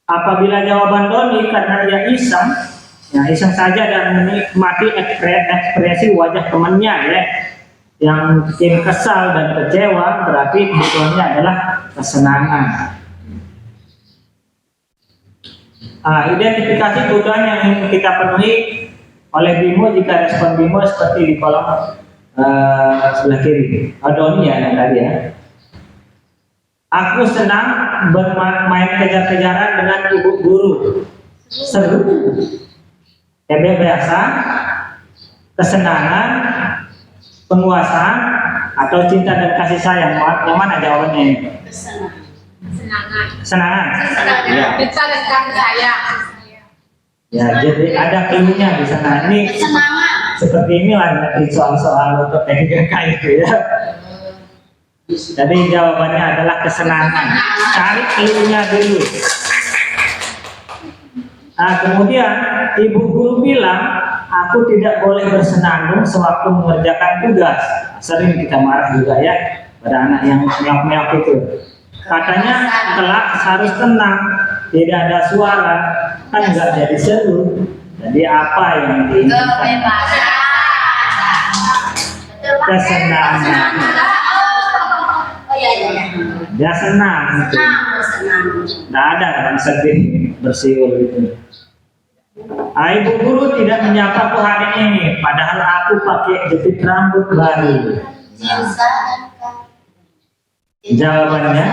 Apabila jawaban Doni karena dia iseng saja dan menikmati ekspresi wajah temannya ya, yang bikin kesal dan kecewa, berarti kebutuhannya adalah kesenangan. Identifikasi kebutuhan yang ingin kita penuhi oleh Bimo jika respon Bimo seperti di kolom sebelah kiri. Doni ya yang tadi ya. Aku senang bermain kejar-kejaran dengan ibu guru. Seru. Biasa. Kesenangan, penguasaan, atau cinta dan kasih sayang. Yang mana jawabannya ini? Kesenangan. Ya. Cinta dan kasih sayang. Ya, jadi ada clue-nya di sana. Ini Kesenangan. seperti inilah nanti soal-soal untuk PDKK itu ya. Jadi jawabannya adalah kesenangan. Cari clue-nya dulu. Nah, kemudian ibu guru bilang, aku tidak boleh bersenandung sewaktu mengerjakan tugas. Sering kita marah juga ya pada anak yang meok-meok itu. Katanya kelas harus tenang, tidak ada suara, kan nggak jadi seru. Jadi apa yang diinginkan? Kesenangan. Oh iya. Dia senang. Senang. Nggak ada yang sedih bersiul gitu. Ibu guru tidak menyapaku hari ini, padahal aku pakai jepit rambut baru. Jawabannya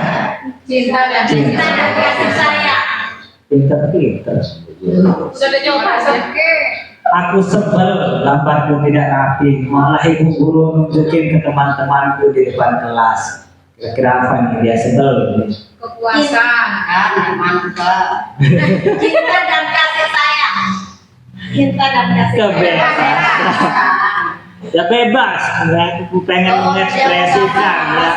Cinta dan kasih sayang. pinter-pinter. Sudah coba oke. Aku sebel gambarku tidak rapi, malah ibu guru nunjukin ke teman-temanku di depan kelas. Kira-kira apa nih dia sebel? Kepuasan. Mantap. Cinta dan kasih sayang. Cinta dan kasih Kebebasan. Ya bebas, aku pengen mengekspresikan ya.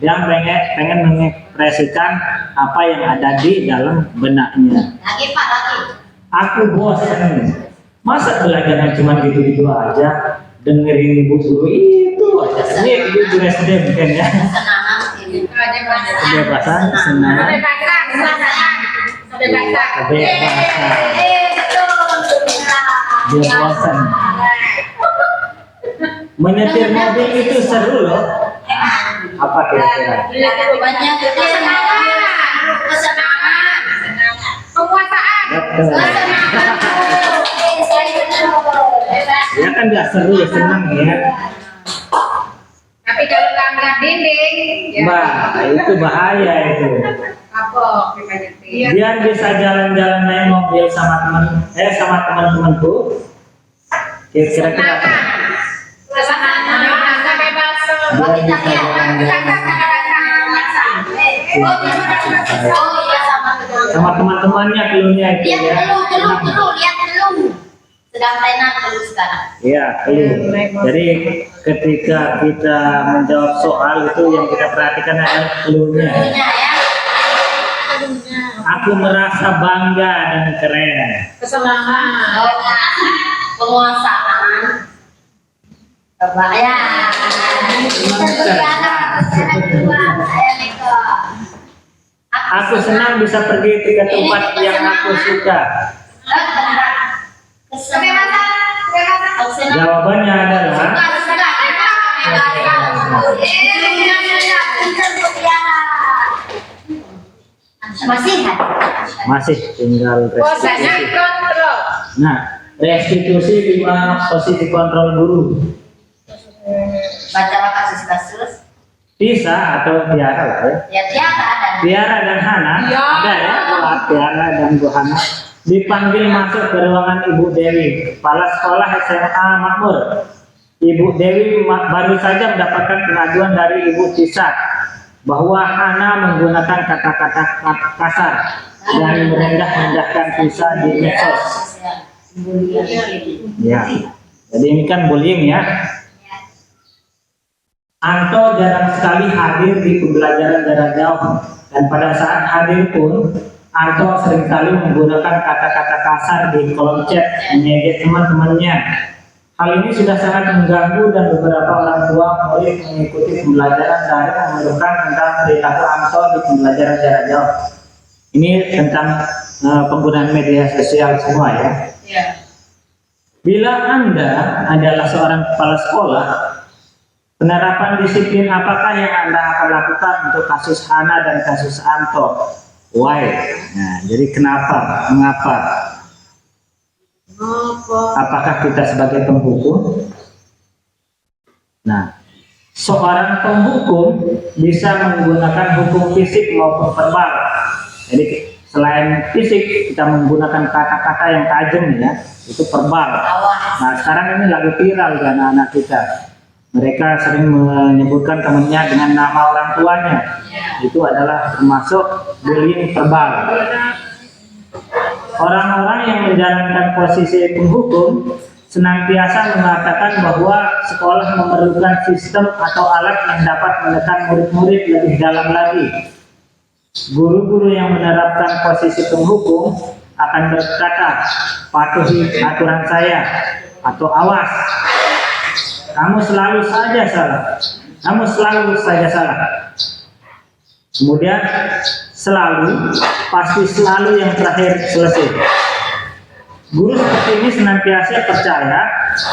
Ya, dia pengen mengekspresikan apa yang ada di dalam benaknya. Lagi Pak, lagi. Aku bosan, masa belajarnya cuma gitu-gitu aja, dengerin ibu guru itu aja. Ini ibu guru SD mungkin ya. Kesenangan ini. Kebebasan, senang, kebebasan. Dia bosan. Menyetir mobil itu seru loh. Apa kira-kira? Banyak kesenangan. Penguasaan. Betul. Ya kan nggak seru, senang ya. Tapi kalau langgar dinding, ya. Bah, itu bahaya itu. Kapok kita nyetir. Biar bisa jalan-jalan naik mobil sama teman-temanku. Kira-kira apa? Kesenangan sampai bakso. Biar bisa jalan-jalan sama teman-temannya keluarnya itu Lihat ya. dulu, lihat dulu. Sedang tenar dulu sekarang. Iya, clue. Jadi ketika kita menjawab soal itu yang kita perhatikan adalah clue-nya. Dulunya ya. Aku merasa bangga dan keren. Kesenangan. Penguasaan. Coba ya. Aku senang bisa pergi ke tempat yang aku suka. Jawabannya adalah masih tinggal Posisinya restitusi. kontrol. Nah, restitusi 5 posisi kontrol guru. Bacalah kasus-kasus. Bisa atau Tiara lah ya. Ya Tiara dan Tiara dan Hana Ya. ada ya, Tiara dan Bu Hana dipanggil masuk ke ruangan Ibu Dewi, kepala sekolah SMA Makmur. Ibu Dewi baru saja mendapatkan pengaduan dari Ibu Tisa bahwa Hana menggunakan kata-kata kasar dan merendah-rendahkan Tisa di medsos. Ya, jadi ini kan bullying ya. Anto jarang sekali hadir di pembelajaran jarak jauh, dan pada saat hadir pun Anto seringkali menggunakan kata-kata kasar di kolom chat menyengit teman-temannya. Hal ini sudah sangat mengganggu dan beberapa orang tua murid mengikuti pembelajaran daring mengeluhkan tentang perilaku Anto di pembelajaran jarak jauh. Ini tentang penggunaan media sosial semua ya. Bila Anda adalah seorang kepala sekolah, penerapan disiplin apakah yang Anda akan lakukan untuk kasus Hana dan kasus Anto? Why? Nah, jadi kenapa? Mengapa? Apakah kita sebagai penghukum? Nah, seorang penghukum bisa menggunakan hukum fisik maupun verbal. Jadi selain fisik, kita menggunakan kata-kata yang tajam ya, itu verbal. Nah, sekarang ini lagi viral di anak-anak kita. Mereka sering menyebutkan temannya dengan nama orang tuanya. Itu adalah termasuk bullying verbal. Orang-orang yang menjalankan posisi penghukum senantiasa mengatakan bahwa sekolah memerlukan sistem atau alat yang dapat menekan murid-murid lebih dalam lagi. Guru-guru yang menerapkan posisi penghukum akan berkata, patuhi aturan saya, atau awas, kamu selalu saja salah, kamu selalu saja salah. Kemudian selalu, pasti selalu yang terakhir selesai. Guru seperti ini senantiasa percaya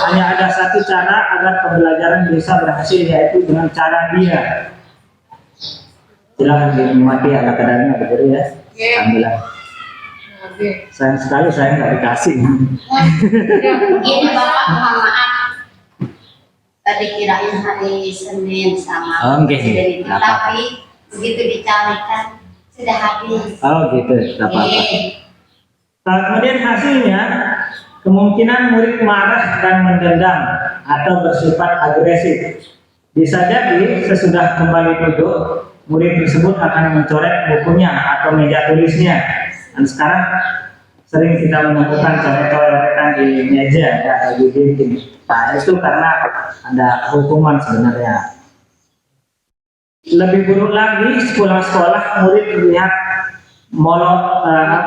hanya ada satu cara agar pembelajaran bisa berhasil, yaitu dengan cara dia. Silakan dinikmati ala kadarnya, betul ya? Alhamdulillah. Sayang sekali saya nggak dikasih. Ini Bapak, mohon maaf. Tadi kirain hari Senin sama Oke, nggak apa-apa. tapi begitu dicarikan sudah habis. Oh gitu, nggak apa-apa. Kemudian hasilnya, kemungkinan murid marah dan mendendam atau bersifat agresif. Bisa jadi sesudah kembali duduk, murid tersebut akan mencoret bukunya atau meja tulisnya. Dan sekarang sering kita menemukan coret-coretan di meja ya, atau di dinding. Nah, itu karena ada hukuman sebenarnya. Lebih buruk lagi, sekolah-sekolah murid melihat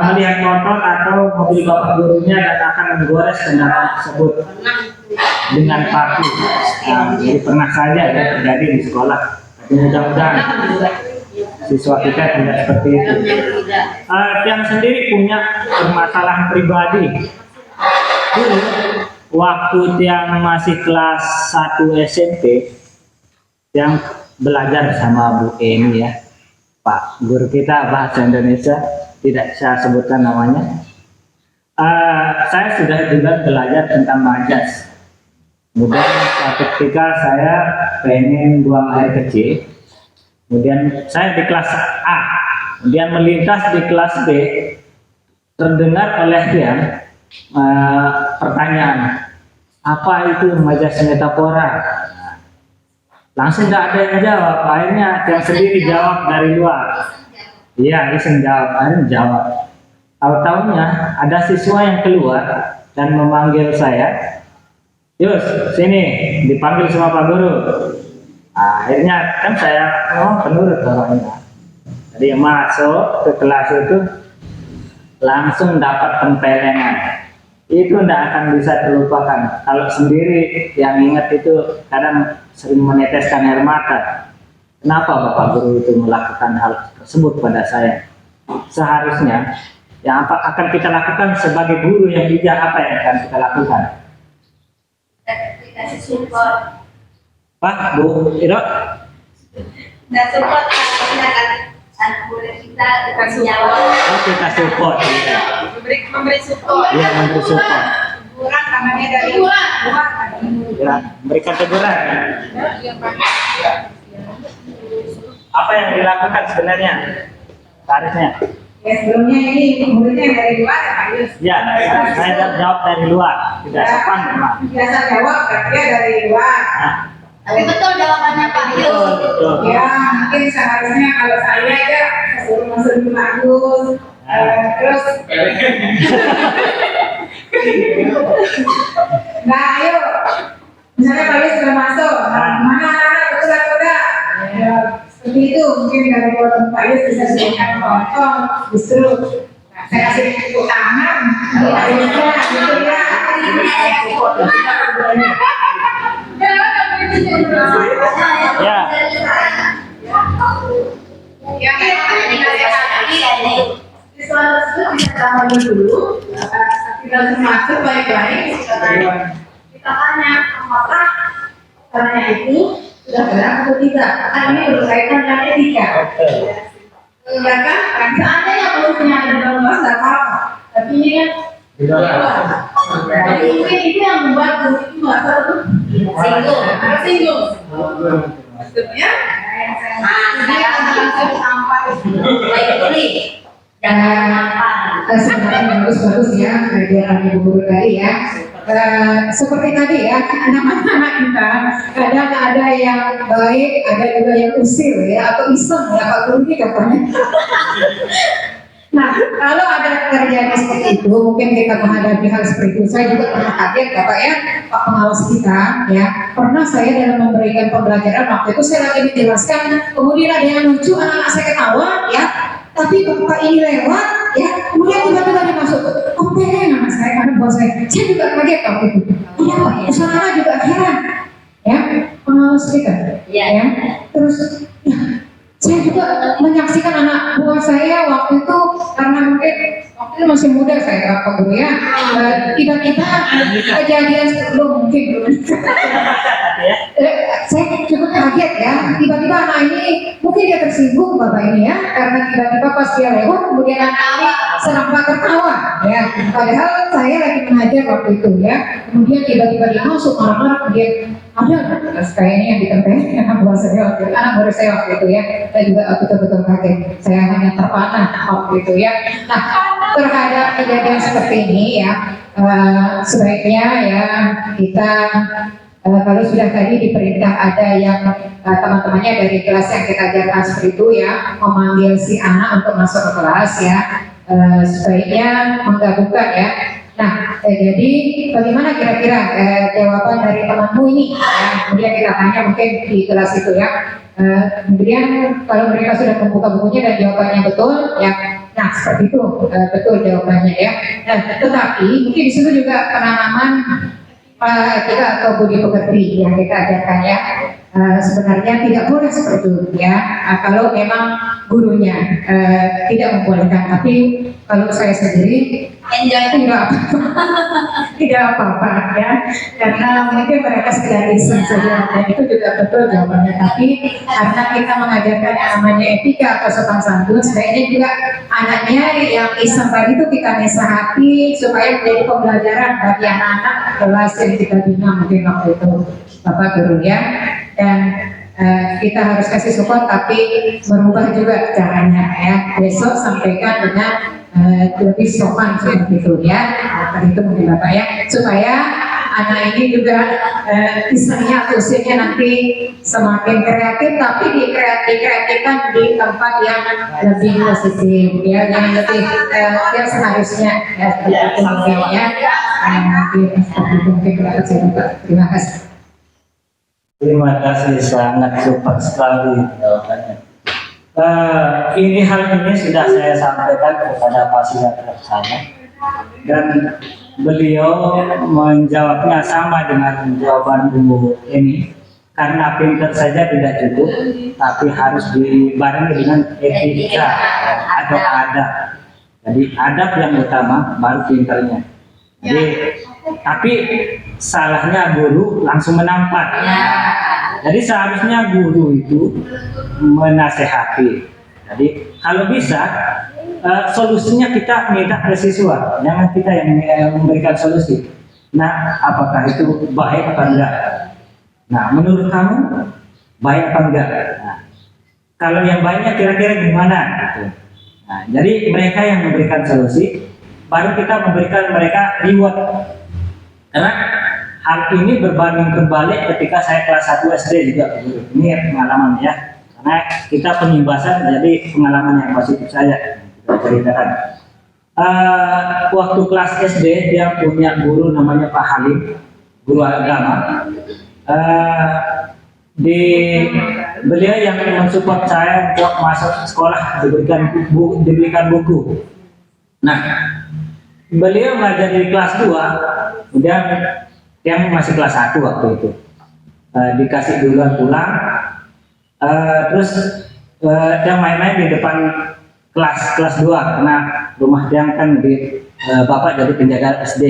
melihat motor atau mobil bapak gurunya dan akan menggores kendaraan tersebut dengan paku. Nah, jadi pernah saja ya terjadi di sekolah. Tapi mudah-mudahan siswa kita tidak seperti itu. Yang sendiri punya permasalahan pribadi. Dulu waktu yang masih kelas 1 SMP, yang belajar sama Bu Eni ya, Pak guru kita bahasa Indonesia, tidak saya sebutkan namanya. Saya sudah juga belajar tentang majas. Kemudian suatu ketika saya pengen buang air kecil, kemudian saya di kelas A, kemudian melintas di kelas B, terdengar oleh dia pertanyaan, apa itu majas metafora? Langsung tidak ada yang jawab, akhirnya yang sendiri jawab dari luar. Iya, iseng jawab, akhirnya jawab. Tahu-tahunya ada siswa yang keluar dan memanggil saya, Yus, sini, dipanggil sama Pak Guru. Akhirnya kan saya penurut orangnya. Jadi masuk ke kelas itu langsung dapat tempelengan. Itu tidak akan bisa terlupakan. Kalau sendiri yang ingat itu kadang sering meneteskan air mata. Kenapa Bapak Guru itu melakukan hal tersebut pada saya? Seharusnya yang apa akan kita lakukan sebagai guru yang bijak, apa yang akan kita lakukan? Kasih support. Pak, Bu, Iro? Dan support anak murid kita dikasih jawab. Oh, kita support. Ya. Memberi support. Iya, memberi support. Teguran namanya dari luar. Ya, memberikan teguran. Apa yang dilakukan sebenarnya? Seharusnya. Ya sebelumnya ini muridnya yang dari luar ya Pak Yus. Ya, saya jawab dari luar. Tidak sopan memang. Biasa jawab dia dari luar. Nah, Tapi betul jawabannya Pak Yus. betul. Ya mungkin seharusnya kalau saya aja suruh masuk bagus. Terus nah ayo misalnya Pak Yus sudah masuk, mana anak betul atau tidak? Ya, seperti itu mungkin dari Pak Yus bisa diberikan contoh justru saya kasih tepuk tangan di akhirnya gitu ya. Ya. Siswa tersebut bisa tahu dulu, kita langsung masuk baik-baik. Kita tanya apakah caranya itu sudah benar atau tidak? Karena ini berkaitan dengan etika. Ya kan? Seandainya pelurunya ada dalam kelas tidak apa-apa, tapi ini kan di luar. Jadi mungkin itu yang membuat guru itu merasa tersinggung. Maksudnya, Sekarang sampai baik tuli jangan apa. sebenarnya bagus ya kegiatan ibu guru tadi ya. Seperti tadi ya anak-anak kita kadang ada yang baik, ada juga yang usil ya atau iseng ya Pak Guru ini katanya. Nah, kalau ada terjadi seperti itu, mungkin kita menghadapi hal seperti itu. Saya juga pernah kaget, Bapak ya, Pak pengawas kita, ya, pernah saya dalam memberikan pembelajaran waktu itu saya lagi menjelaskan, kemudian ada yang lucu, anak-anak saya ketawa, ya, tapi Bapak ini lewat, ya, kemudian tiba-tiba dia masuk, oh pengen anak saya, karena buat saya juga kaget waktu itu. Iya, Pak, usaha juga heran, ya, pengawas kita, ya, terus. Ya, saya juga menyaksikan anak buah saya waktu itu karena mungkin waktu itu masih muda saya Pak Guru ya, tiba-tiba kejadian sebelum mungkin belum saya cukup kaget ya, tiba-tiba anak ini mungkin dia tersinggung Bapak ini ya, karena tiba-tiba pas dia lewat kemudian anak ini sedang tertawa ya, padahal saya lagi mengajar waktu itu ya, kemudian tiba-tiba dia masuk marah-marah, kemudian ada kayaknya yang ditempelin anak buah saya waktu itu, anak baru saya waktu itu ya, saya juga betul-betul kaget, saya hanya terpana waktu itu ya. Nah, terhadap kejadian seperti ini ya, sebaiknya ya kita kalau sudah tadi diperintah ada yang teman-temannya dari kelas yang kita ajarkan seperti itu ya, memanggil si anak untuk masuk ke kelas ya, sebaiknya menggabungkan ya. Nah, jadi bagaimana kira-kira jawaban dari temanmu ini? Ya, kemudian kita tanya mungkin di kelas itu ya. Kemudian kalau mereka sudah membuka bukunya dan jawabannya betul, ya, nah seperti itu betul jawabannya ya. Nah, tetapi mungkin di situ juga penanaman etika atau budi pekerti yang kita ajarkan ya. Sebenarnya tidak boleh seperti itu ya, kalau memang gurunya tidak membolehkan, tapi kalau saya sendiri tidak apa-apa ya, karena mungkin mereka sekedar iseng saja dan itu juga betul jawabannya, tapi karena kita mengajarkan yang namanya etika atau sopan santun, sebenarnya juga anaknya yang iseng tadi itu kita nasihati supaya menjadi pembelajaran bagi anak-anak kelas yang kita bina mungkin waktu itu Bapak Guru ya. Dan kita harus kasih support tapi merubah juga caranya ya, besok sampaikan dengan lebih sopan seperti itu ya, itu mungkin Bapak ya, supaya anak ini juga isengnya atau usianya nanti semakin kreatif, tapi dikreatifkan di tempat yang lebih positif ya, yang lebih yang seharusnya ya, seperti itu mungkin ya. Mungkin dapat saya Bapak. Terima kasih. Terima kasih, sangat super sekali jawabannya. Ini hal ini sudah saya sampaikan kepada fasilitator saya dan beliau menjawabnya sama dengan jawaban Ibu ini, karena pintar saja tidak cukup, tapi harus dibarengi dengan etika atau adab. Jadi adab yang utama, baru pintarnya. Jadi, tapi salahnya guru langsung menampar. Jadi seharusnya guru itu menasehati. Jadi kalau bisa solusinya kita minta ke siswa, jangan kita yang memberikan solusi. Nah, apakah itu baik apa enggak? Nah, menurut kamu baik apa enggak? Nah, kalau yang baiknya kira-kira gimana? Nah, jadi mereka yang memberikan solusi, baru kita memberikan mereka reward. Karena hal ini berbanding terbalik ketika saya kelas 1 SD juga. Ini pengalaman ya, karena kita penyimbasan, jadi pengalaman yang positif saja kita ceritakan. Waktu kelas SD dia punya guru namanya Pak Halim, guru agama. Beliau yang mensupport saya untuk masuk sekolah, diberikan buku. Nah, beliau ngajar di kelas 2, kemudian yang masih kelas 1 waktu itu, dikasih duluan pulang, terus dia main-main di depan kelas 2, karena rumah dia kan di bapak jadi penjaga SD.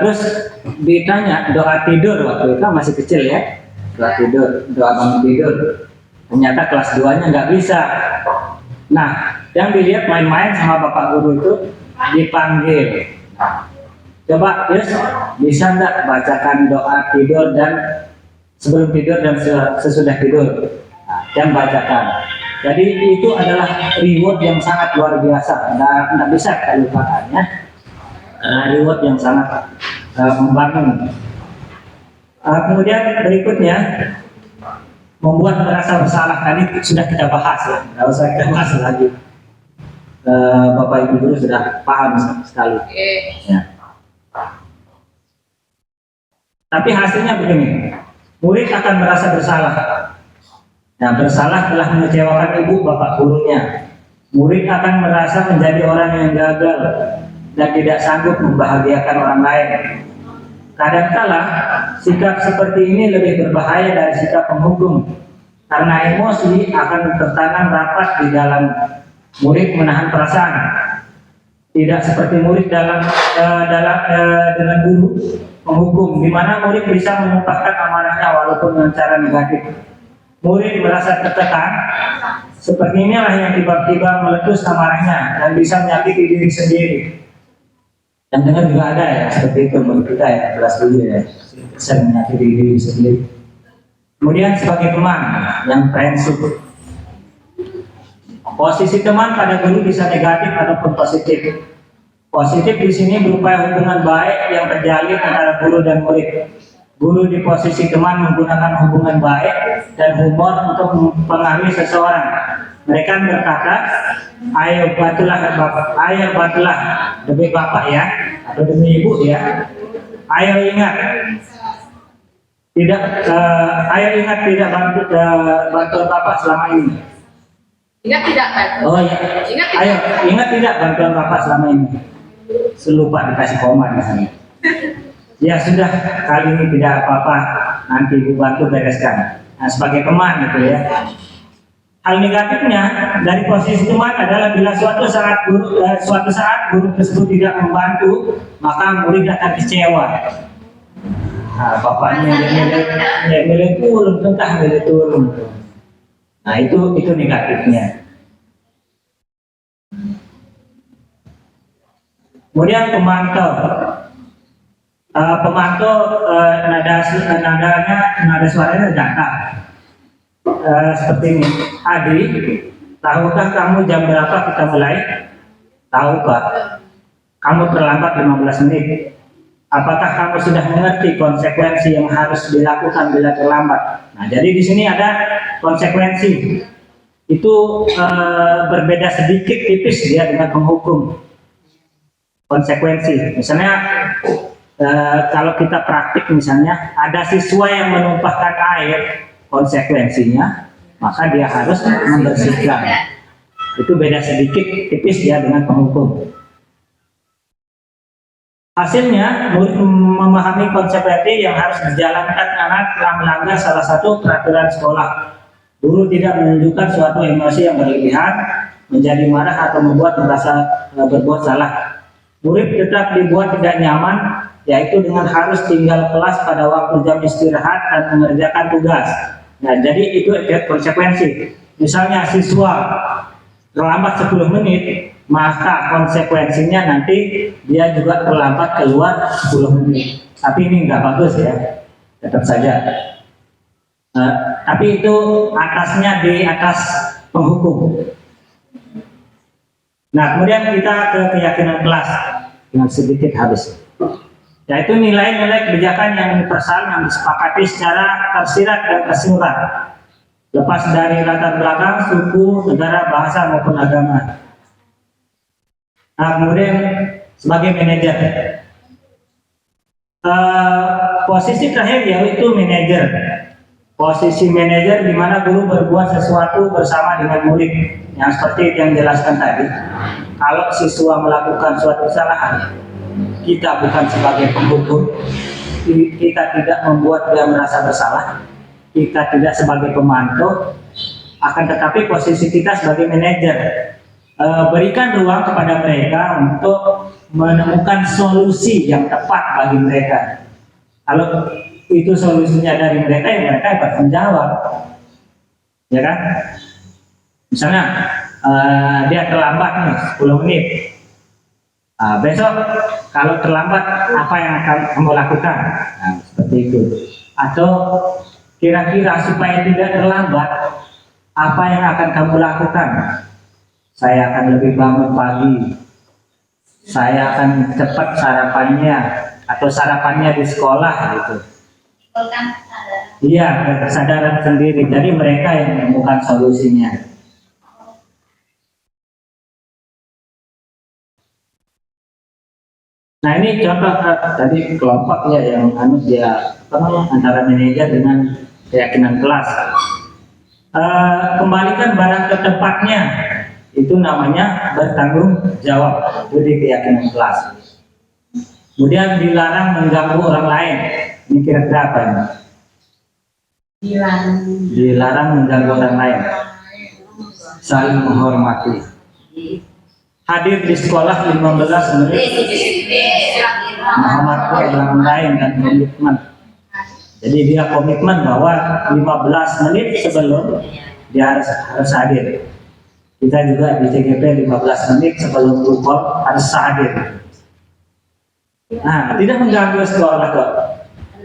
Terus ditanya doa tidur, waktu itu masih kecil ya, doa tidur, doa bangun tidur, ternyata kelas 2-nya nggak bisa. Nah, yang dilihat main-main sama bapak guru itu dipanggil. Coba Yus, bisa nggak bacakan doa tidur dan sebelum tidur dan sesudah tidur? Nah, yang bacakan. Jadi itu adalah reward yang sangat luar biasa. Nggak bisa kita lupakannya. Reward yang sangat membangun. Kemudian berikutnya membuat merasa bersalah, tadi sudah kita bahas ya, nggak usah kita bahas lagi. Bapak Ibu guru sudah paham sekali. Oke. Ya. Tapi hasilnya begini, murid akan merasa bersalah. Nah, bersalah telah mengecewakan ibu bapak gurunya. Murid akan merasa menjadi orang yang gagal dan tidak sanggup membahagiakan orang lain. Kadangkala sikap seperti ini lebih berbahaya dari sikap penghukum, karena emosi akan tertanam rapat di dalam murid menahan perasaan. Tidak seperti murid dengan guru penghukum, di mana murid bisa mengumpulkan amarahnya walaupun dengan cara negatif. Murid merasa tertekan, seperti inilah yang tiba-tiba meletus amarahnya dan bisa menyakiti diri sendiri. Yang dengar juga ada ya, seperti itu menurut kita ya, kelas dulu ya, bisa menyakiti diri sendiri. Kemudian sebagai teman yang prinsip, posisi teman pada guru bisa negatif ataupun positif. Positif di sini berupa hubungan baik yang terjalin antara guru dan murid. Guru di posisi teman menggunakan hubungan baik dan humor untuk mempengaruhi seseorang. Mereka berkata, ayo bantulah demi bapak ya, atau demi ibu ya. Ayo ingat tidak bantuan bapak selama ini. Ingat tidak kan? Oh iya. Ingat tidak bantuan bapak selama ini. Selupa dikasih koma misalnya. Ya sudah, kali ini tidak apa-apa, nanti ibu bantu bereskan. Nah, sebagai teman gitu ya. Hal negatifnya dari posisi teman adalah bila suatu saat guru tersebut tidak membantu, maka murid akan kecewa. Nah, bapaknya milih turun. Nah, itu negatifnya. Kemudian pemantau nada suaranya datar. Seperti ini. Adi, tahukah kamu jam berapa kita mulai? Tahu Pak. Kamu terlambat 15 menit. Apakah kamu sudah mengerti konsekuensi yang harus dilakukan bila terlambat? Nah, jadi di sini ada konsekuensi. Itu berbeda sedikit tipis dia dengan penghukum. Konsekuensi. Misalnya kalau kita praktik misalnya ada siswa yang menumpahkan air, konsekuensinya maka dia harus membersihkan. Itu beda sedikit tipis dia dengan penghukum. Hasilnya murid memahami konsekuensi yang harus dijalankan karena telah melanggar salah satu peraturan sekolah. Guru tidak menunjukkan suatu emosi yang berlebihan, menjadi marah atau membuat merasa berbuat salah. Murid tetap dibuat tidak nyaman, yaitu dengan harus tinggal kelas pada waktu jam istirahat dan mengerjakan tugas. Nah, jadi itu efek konsekuensi. Misalnya siswa terlambat 10 menit, maka konsekuensinya nanti dia juga terlambat keluar 10 menit. Tapi ini nggak bagus ya, tetap saja. Tapi itu atasnya di atas penghukum. Nah, kemudian kita ke keyakinan kelas yang sedikit habis. Yaitu nilai-nilai kebijakan yang universal yang disepakati secara tersirat dan tersurat, lepas dari latar belakang, suku, negara, bahasa maupun agama. Nah, kemudian sebagai manajer, posisi terakhir yaitu manajer. Posisi manajer di mana guru berbuat sesuatu bersama dengan murid, yang seperti yang dijelaskan tadi. Kalau siswa melakukan suatu kesalahan, kita bukan sebagai penghukum, kita tidak membuat dia merasa bersalah, kita tidak sebagai pemantau, akan tetapi posisi kita sebagai manajer, berikan ruang kepada mereka untuk menemukan solusi yang tepat bagi mereka. Kalau itu solusinya dari mereka, ya mereka bertanggung jawab, ya kan? Misalnya dia terlambat nih 10 menit. Besok kalau terlambat apa yang akan kamu lakukan? Nah, seperti itu. Atau kira-kira supaya tidak terlambat, apa yang akan kamu lakukan? Saya akan lebih bangun pagi. Saya akan cepat sarapannya, atau sarapannya di sekolah gitu. Iya, kesadaran sendiri. Jadi mereka yang menemukan solusinya. Nah ini contoh tadi kelompok ya yang dia antara manajer dengan keyakinan kelas. Kembalikan barang ke tempatnya, itu namanya bertanggung jawab, itu di keyakinan kelas. Kemudian dilarang mengganggu orang lain, ini kira-kira apa ini? Dilarang mengganggu orang lain, saling menghormati. Hadir di sekolah 15 menit, menghormati orang lain dan komitmen. Jadi dia komitmen bahwa 15 menit sebelum dia harus hadir. Kita juga di CGP 15 menit sebelum rukun harus hadir. Nah, tidak mengganggu sekolah kok.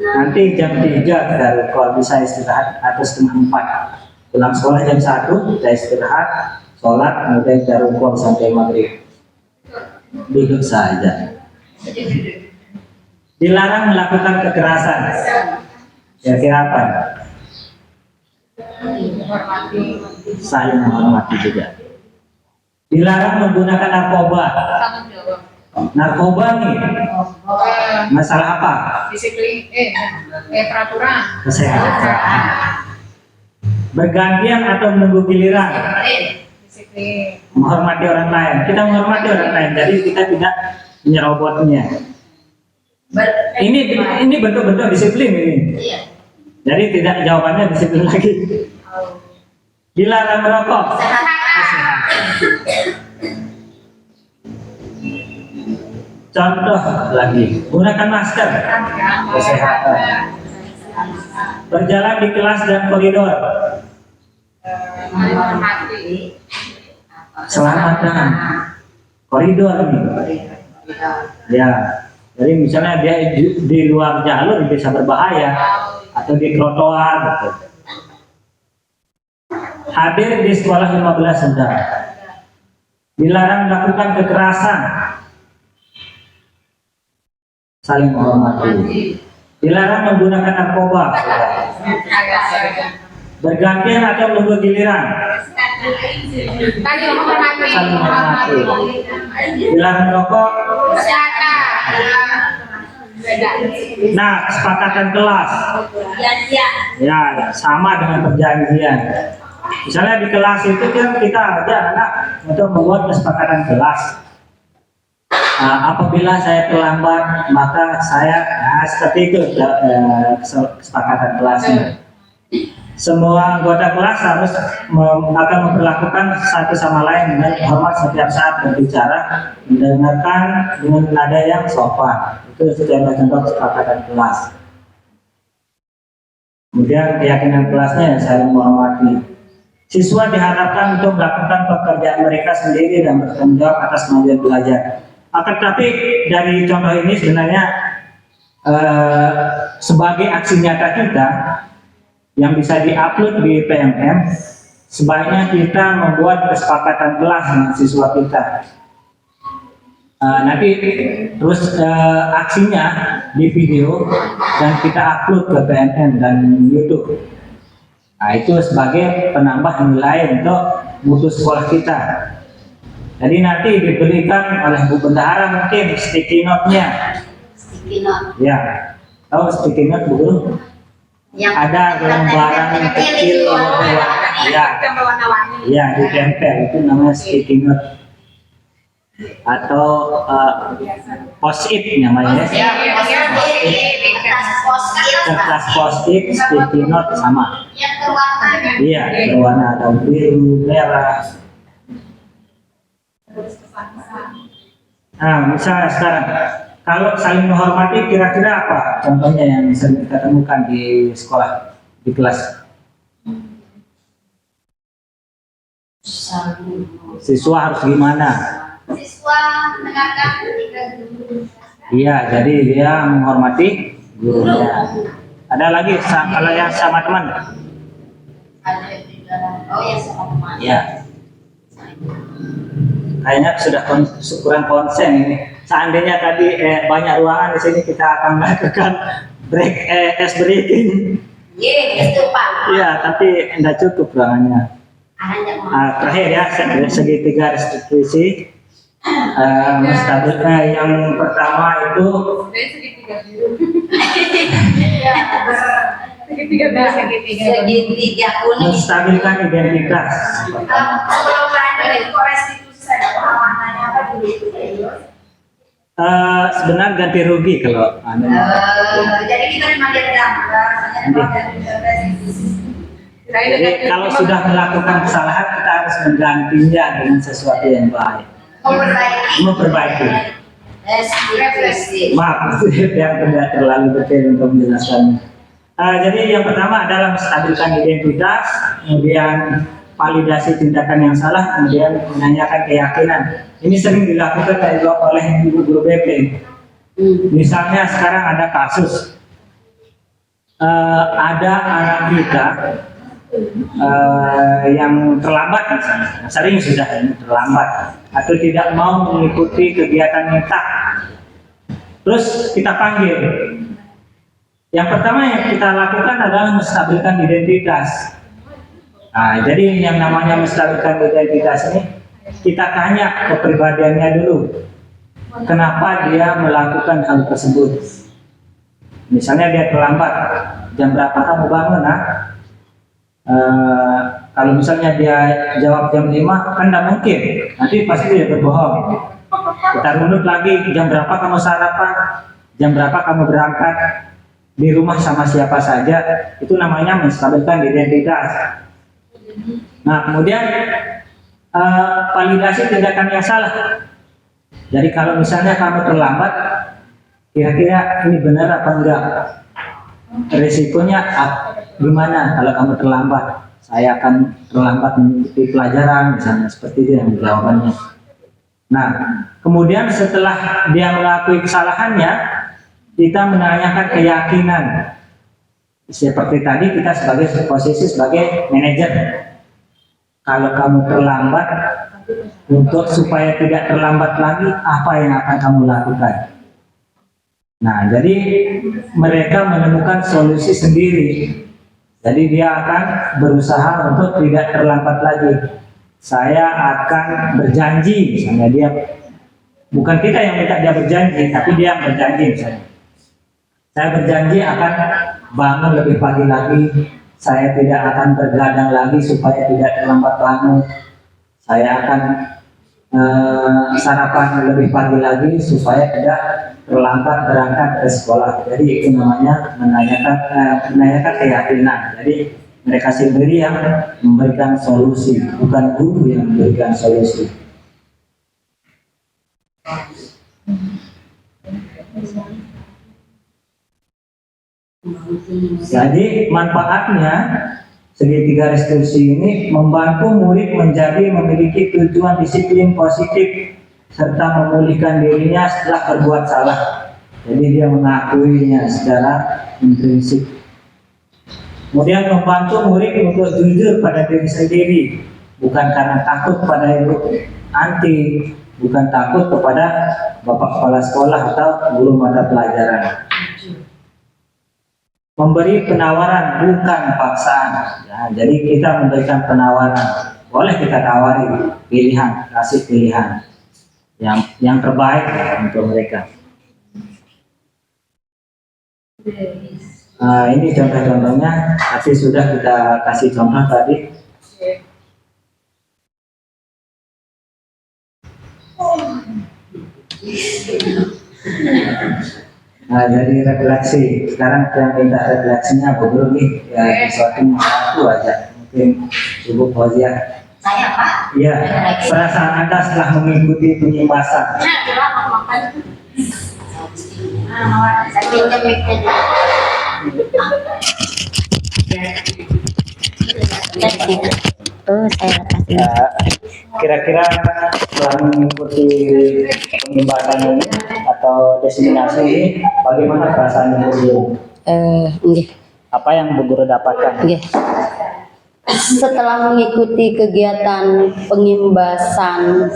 Nanti jam 3 kita rukun, bisa istirahat atau setengah 4. Pulang sekolah jam 1, kita istirahat, sholat, kemudian kita rukun sampai maghrib. Duduk saja. Dilarang melakukan kekerasan. Kira-kira apa? Saling menghormati juga. Dilarang menggunakan narkoba. Narkoba nih, masalah apa? Disiplin, peraturan. Kesehatan. Bergantian atau menunggu giliran. Disiplin. Menghormati orang lain. Kita menghormati orang lain, jadi kita tidak menyerobotnya. Ini bentuk-bentuk disiplin ini. Jadi tidak jawabannya disiplin lagi. Dilarang merokok. Kesehatan. Contoh lagi, gunakan masker. Kesehatan. Berjalan di kelas dan koridor. Selamat datang. Koridor ini. Ya. Jadi misalnya dia di luar jalur bisa berbahaya atau di trotoar gitu. Hadir di sekolah 15 jam. Dilarang melakukan kekerasan. Saling menghormati. Dilarang menggunakan narkoba. Bergantian atau menunggu giliran. Saling menghormati. Dilarang merokok. Nah, kesepakatan kelas. Ya, sama dengan perjanjian. Misalnya di kelas itu kan kita aja anak untuk membuat kesepakatan kelas. Apabila saya terlambat, maka saya seperti itu kesepakatan kelasnya. Semua anggota kelas harus akan memperlakukan satu sama lain dengan hormat setiap saat berbicara, mendengarkan dengan nada yang sopan. Itu sudah contoh kesepakatan kelas. Kemudian keyakinan kelasnya yang saling menghormati. Siswa diharapkan untuk melakukan pekerjaan mereka sendiri dan bertanggung jawab atas kemajuan belajar. Akan tetapi dari contoh ini sebenarnya sebagai aksi nyata kita yang bisa diupload di PMM, sebaiknya kita membuat kesepakatan kelas dengan siswa kita. Nanti terus aksinya di video dan kita upload ke PMM dan YouTube. Nah, itu sebagai penambah nilai untuk mutu sekolah kita. Jadi nanti diberikan oleh Bu Bendahara mungkin sticky note-nya. Sticky note. Ya, tahu sticky note Bu Guru? Yang Ada lembaran kecil ya ditempel, itu namanya sticky note atau post-it namanya ya. Kertas post-it, sticky note sama. Iya, berwarna ada biru, merah. Nah, misalnya sekarang kalau saling menghormati kira-kira apa contohnya yang sering kita temukan di sekolah, di kelas? Siswa harus gimana? Siswa mendengarkan ketika guru. Iya, jadi dia menghormati gurunya. Ada lagi kalau yang sama teman? Oh ya, sama teman. Ya. Kayaknya sudah kurang konsen ini. Seandainya tadi banyak ruangan di sini, kita akan melakukan break es breaking. Iya, itu Pak. Iya, tapi tidak cukup ruangannya. Terakhir ya, segitiga restitusi. Yang pertama itu Dari segitiga biru. Iya, segitiga biru, segitiga. Segitiga kuning. menstabilkan identitas. Sebelum lanjut itu restitusi ada pemahamannya apa dulu itu? Sebenarnya ganti rugi kalau anu. Jadi kita cuma lihat gambar, restitusi. Jadi kalau sudah melakukan kesalahan kita harus menggantinya dengan sesuatu yang baik. Memperbaiki. Restitusi. Maaf, yang tidak terlalu detail untuk menjelaskannya. Jadi yang pertama adalah menstabilkan identitas, kemudian validasi tindakan yang salah, kemudian menanyakan keyakinan. Ini sering dilakukan oleh ibu guru BP. Misalnya sekarang ada kasus, ada anak kita yang terlambat misalnya, sering sudah terlambat atau tidak mau mengikuti kegiatan minta. Terus kita panggil. Yang pertama yang kita lakukan adalah menstabilkan identitas. Nah, jadi yang namanya menstabilkan identitas ini kita tanya kepribadiannya dulu. Kenapa dia melakukan hal tersebut? Misalnya dia terlambat, jam berapa kamu bangun? Kalau misalnya dia jawab jam 5, kan tidak mungkin. Nanti pasti dia berbohong. Kita runut lagi, jam berapa kamu sarapan? Jam berapa kamu berangkat? Di rumah sama siapa saja? Itu namanya menstabilkan identitas. Nah, kemudian validasi tindakan yang salah. Jadi kalau misalnya kamu terlambat, kira-kira ini benar apa enggak? Risikonya gimana kalau kamu terlambat? Saya akan terlambat mengikuti pelajaran, misalnya seperti itu yang jawabannya. Nah, kemudian setelah dia mengakui kesalahannya, kita menanyakan keyakinan. Seperti tadi kita sebagai posisi sebagai manajer. Kalau kamu terlambat, untuk supaya tidak terlambat lagi, apa yang akan kamu lakukan? Nah, jadi mereka menemukan solusi sendiri. Jadi dia akan berusaha untuk tidak terlambat lagi. Saya akan berjanji, misalnya dia, bukan kita yang minta dia berjanji, tapi dia berjanji misalnya. Saya berjanji akan bangun lebih pagi lagi. Saya tidak akan bergadang lagi supaya tidak terlambat bangun. Saya akan sarapan lebih pagi lagi supaya tidak terlambat berangkat ke sekolah. Jadi itu namanya menanyakan keyakinan. Jadi mereka sendiri yang memberikan solusi, bukan guru yang memberikan solusi. Jadi manfaatnya segitiga restitusi ini membantu murid memiliki tujuan disiplin positif serta memulihkan dirinya setelah berbuat salah. Jadi dia mengakuinya secara intrinsik. Kemudian membantu murid untuk jujur pada diri sendiri, bukan karena takut pada ibu anti, bukan takut kepada bapak kepala sekolah atau guru mata pelajaran. Memberi penawaran bukan paksaan. Ya, jadi kita memberikan penawaran. Boleh kita tawari pilihan, kasih pilihan yang terbaik untuk mereka. Nah, ini contoh-contohnya. Tapi sudah kita kasih contoh tadi. Nah, jadi refleksi. Sekarang yang minta refleksinya Bu Guru nih, ya sesuatu satu aja. Mungkin Ibu Fauzia. Saya Pak? Iya, perasaan Anda setelah mengikuti penyimbasan. Saya pinjam mic-nya dulu. Saya kasih. Ya, kira-kira setelah mengikuti penyimbasan ini atau destinasi ini, bagaimana perasaan Ibu Guru? Nggih. Apa yang Bu Guru dapatkan? Nggih. Setelah mengikuti kegiatan pengimbasan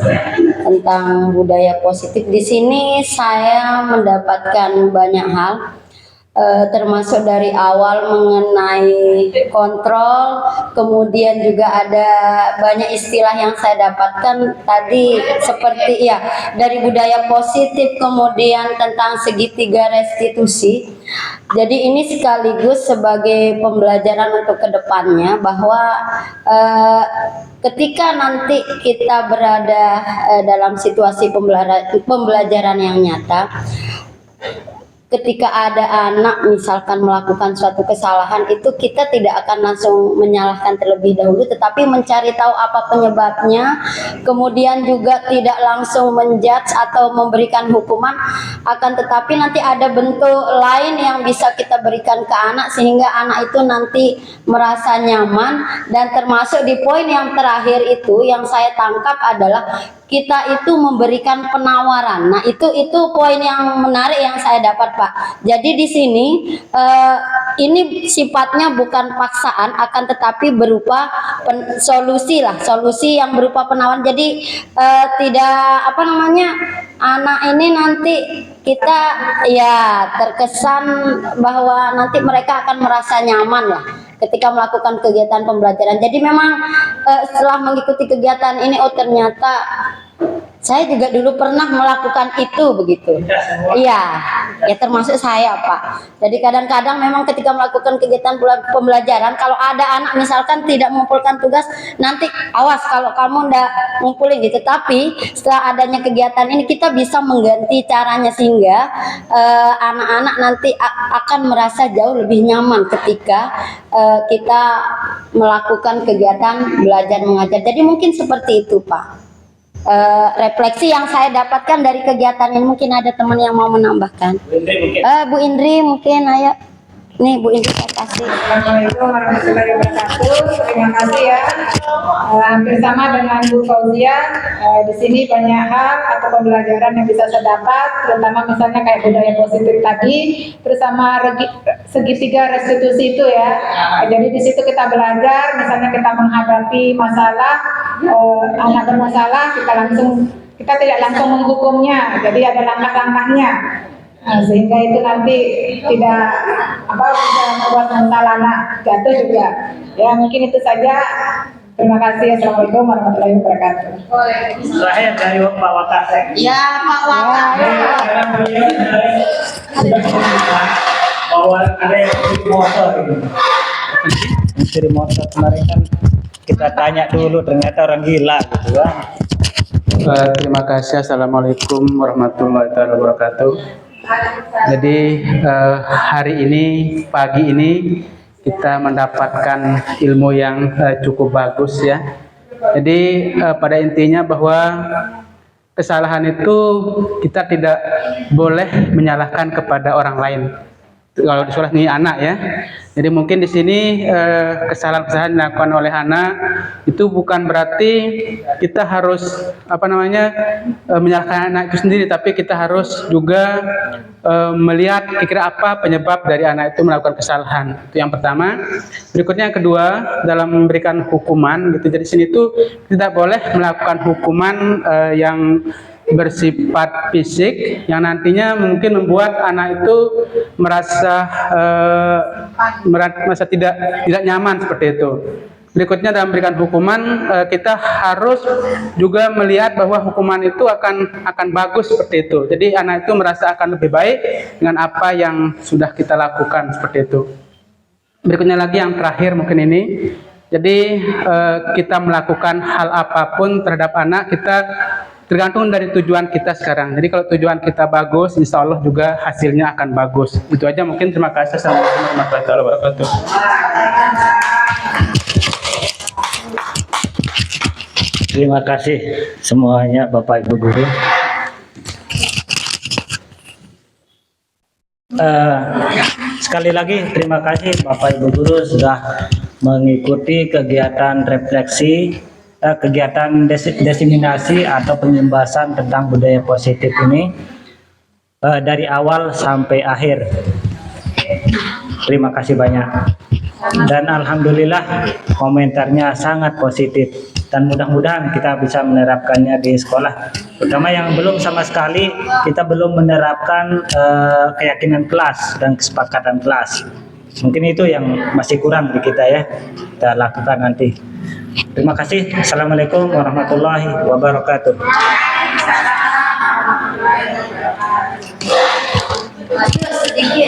tentang budaya positif di sini, saya mendapatkan banyak hal. termasuk dari awal mengenai kontrol, kemudian juga ada banyak istilah yang saya dapatkan tadi seperti ya dari budaya positif, kemudian tentang segitiga restitusi. Jadi ini sekaligus sebagai pembelajaran untuk kedepannya bahwa ketika nanti kita berada dalam situasi pembelajaran yang nyata, ketika ada anak misalkan melakukan suatu kesalahan, itu kita tidak akan langsung menyalahkan terlebih dahulu, tetapi mencari tahu apa penyebabnya, kemudian juga tidak langsung menjudge atau memberikan hukuman, akan tetapi nanti ada bentuk lain yang bisa kita berikan ke anak sehingga anak itu nanti merasa nyaman. Dan termasuk di poin yang terakhir itu yang saya tangkap adalah kita itu memberikan penawaran. Nah, itu poin yang menarik yang saya dapat, Pak. Jadi di sini ini sifatnya bukan paksaan, akan tetapi berupa solusi yang berupa penawaran. Jadi tidak anak ini nanti kita ya terkesan bahwa nanti mereka akan merasa nyaman lah ketika melakukan kegiatan pembelajaran. Jadi memang setelah mengikuti kegiatan ini, oh ternyata saya juga dulu pernah melakukan itu begitu. Iya, ya termasuk saya, Pak. Jadi kadang-kadang memang ketika melakukan kegiatan pembelajaran, kalau ada anak misalkan tidak mengumpulkan tugas, nanti awas kalau kamu ndak ngumpulin gitu. Tapi setelah adanya kegiatan ini kita bisa mengganti caranya sehingga anak-anak nanti akan merasa jauh lebih nyaman ketika kita melakukan kegiatan belajar mengajar. Jadi mungkin seperti itu, Pak. Refleksi yang saya dapatkan dari kegiatan ini. Mungkin ada teman yang mau menambahkan. Bu Indri mungkin, ayo. Nih Bu Indri, saya kasih. Assalamualaikum warahmatullahi wabarakatuh. Terima kasih ya. Hampir sama dengan Bu Fauzia, di sini banyak hal atau pembelajaran yang bisa saya dapat, terutama misalnya kayak budaya positif tadi, terus sama segitiga restitusi itu ya. Jadi di situ kita belajar, misalnya kita menghadapi masalah, anak bermasalah, kita tidak langsung menghukumnya, jadi ada langkah-langkahnya. Sehingga itu nanti tidak bisa membuat mental anak jatuh juga. Ya mungkin itu saja. Terima kasih. Assalamualaikum warahmatullahi wabarakatuh. Terakhir dari Pak Wakasek. Ya Pak Bahwa ada yang motor ini. Mencuri motor kemarin kan kita tanya dulu, ternyata orang gila gitu kan. Terima kasih. Assalamualaikum warahmatullahi wabarakatuh. Jadi hari ini, pagi ini kita mendapatkan ilmu yang cukup bagus ya. Jadi pada intinya bahwa kesalahan itu kita tidak boleh menyalahkan kepada orang lain. Kalau di sekolah ini anak ya. Jadi mungkin di sini kesalahan-kesalahan dilakukan oleh anak itu bukan berarti kita harus menyalahkan anak itu sendiri, tapi kita harus juga melihat kira-kira apa penyebab dari anak itu melakukan kesalahan. Itu yang pertama. Berikutnya yang kedua, dalam memberikan hukuman gitu. Jadi di sini itu tidak boleh melakukan hukuman yang bersifat fisik yang nantinya mungkin membuat anak itu merasa tidak nyaman seperti itu. Berikutnya dalam memberikan hukuman kita harus juga melihat bahwa hukuman itu akan bagus seperti itu. Jadi anak itu merasa akan lebih baik dengan apa yang sudah kita lakukan seperti itu. Berikutnya lagi yang terakhir mungkin ini. Jadi kita melakukan hal apapun terhadap anak kita tergantung dari tujuan kita sekarang. Jadi kalau tujuan kita bagus, insya Allah juga hasilnya akan bagus. Itu aja mungkin. Terima kasih. Assalamualaikum warahmatullahi wabarakatuh. Terima kasih semuanya Bapak Ibu Guru. Sekali lagi terima kasih Bapak Ibu Guru sudah mengikuti kegiatan refleksi, kegiatan diseminasi atau penyembahasan tentang budaya positif ini dari awal sampai akhir. Terima kasih banyak. Dan alhamdulillah komentarnya sangat positif. dan mudah-mudahan kita bisa menerapkannya di sekolah. Terutama yang belum sama sekali, kita belum menerapkan keyakinan kelas dan kesepakatan kelas. Mungkin itu yang masih kurang di kita ya, kita lakukan nanti. Terima kasih. Assalamualaikum warahmatullahi wabarakatuh. Sedikit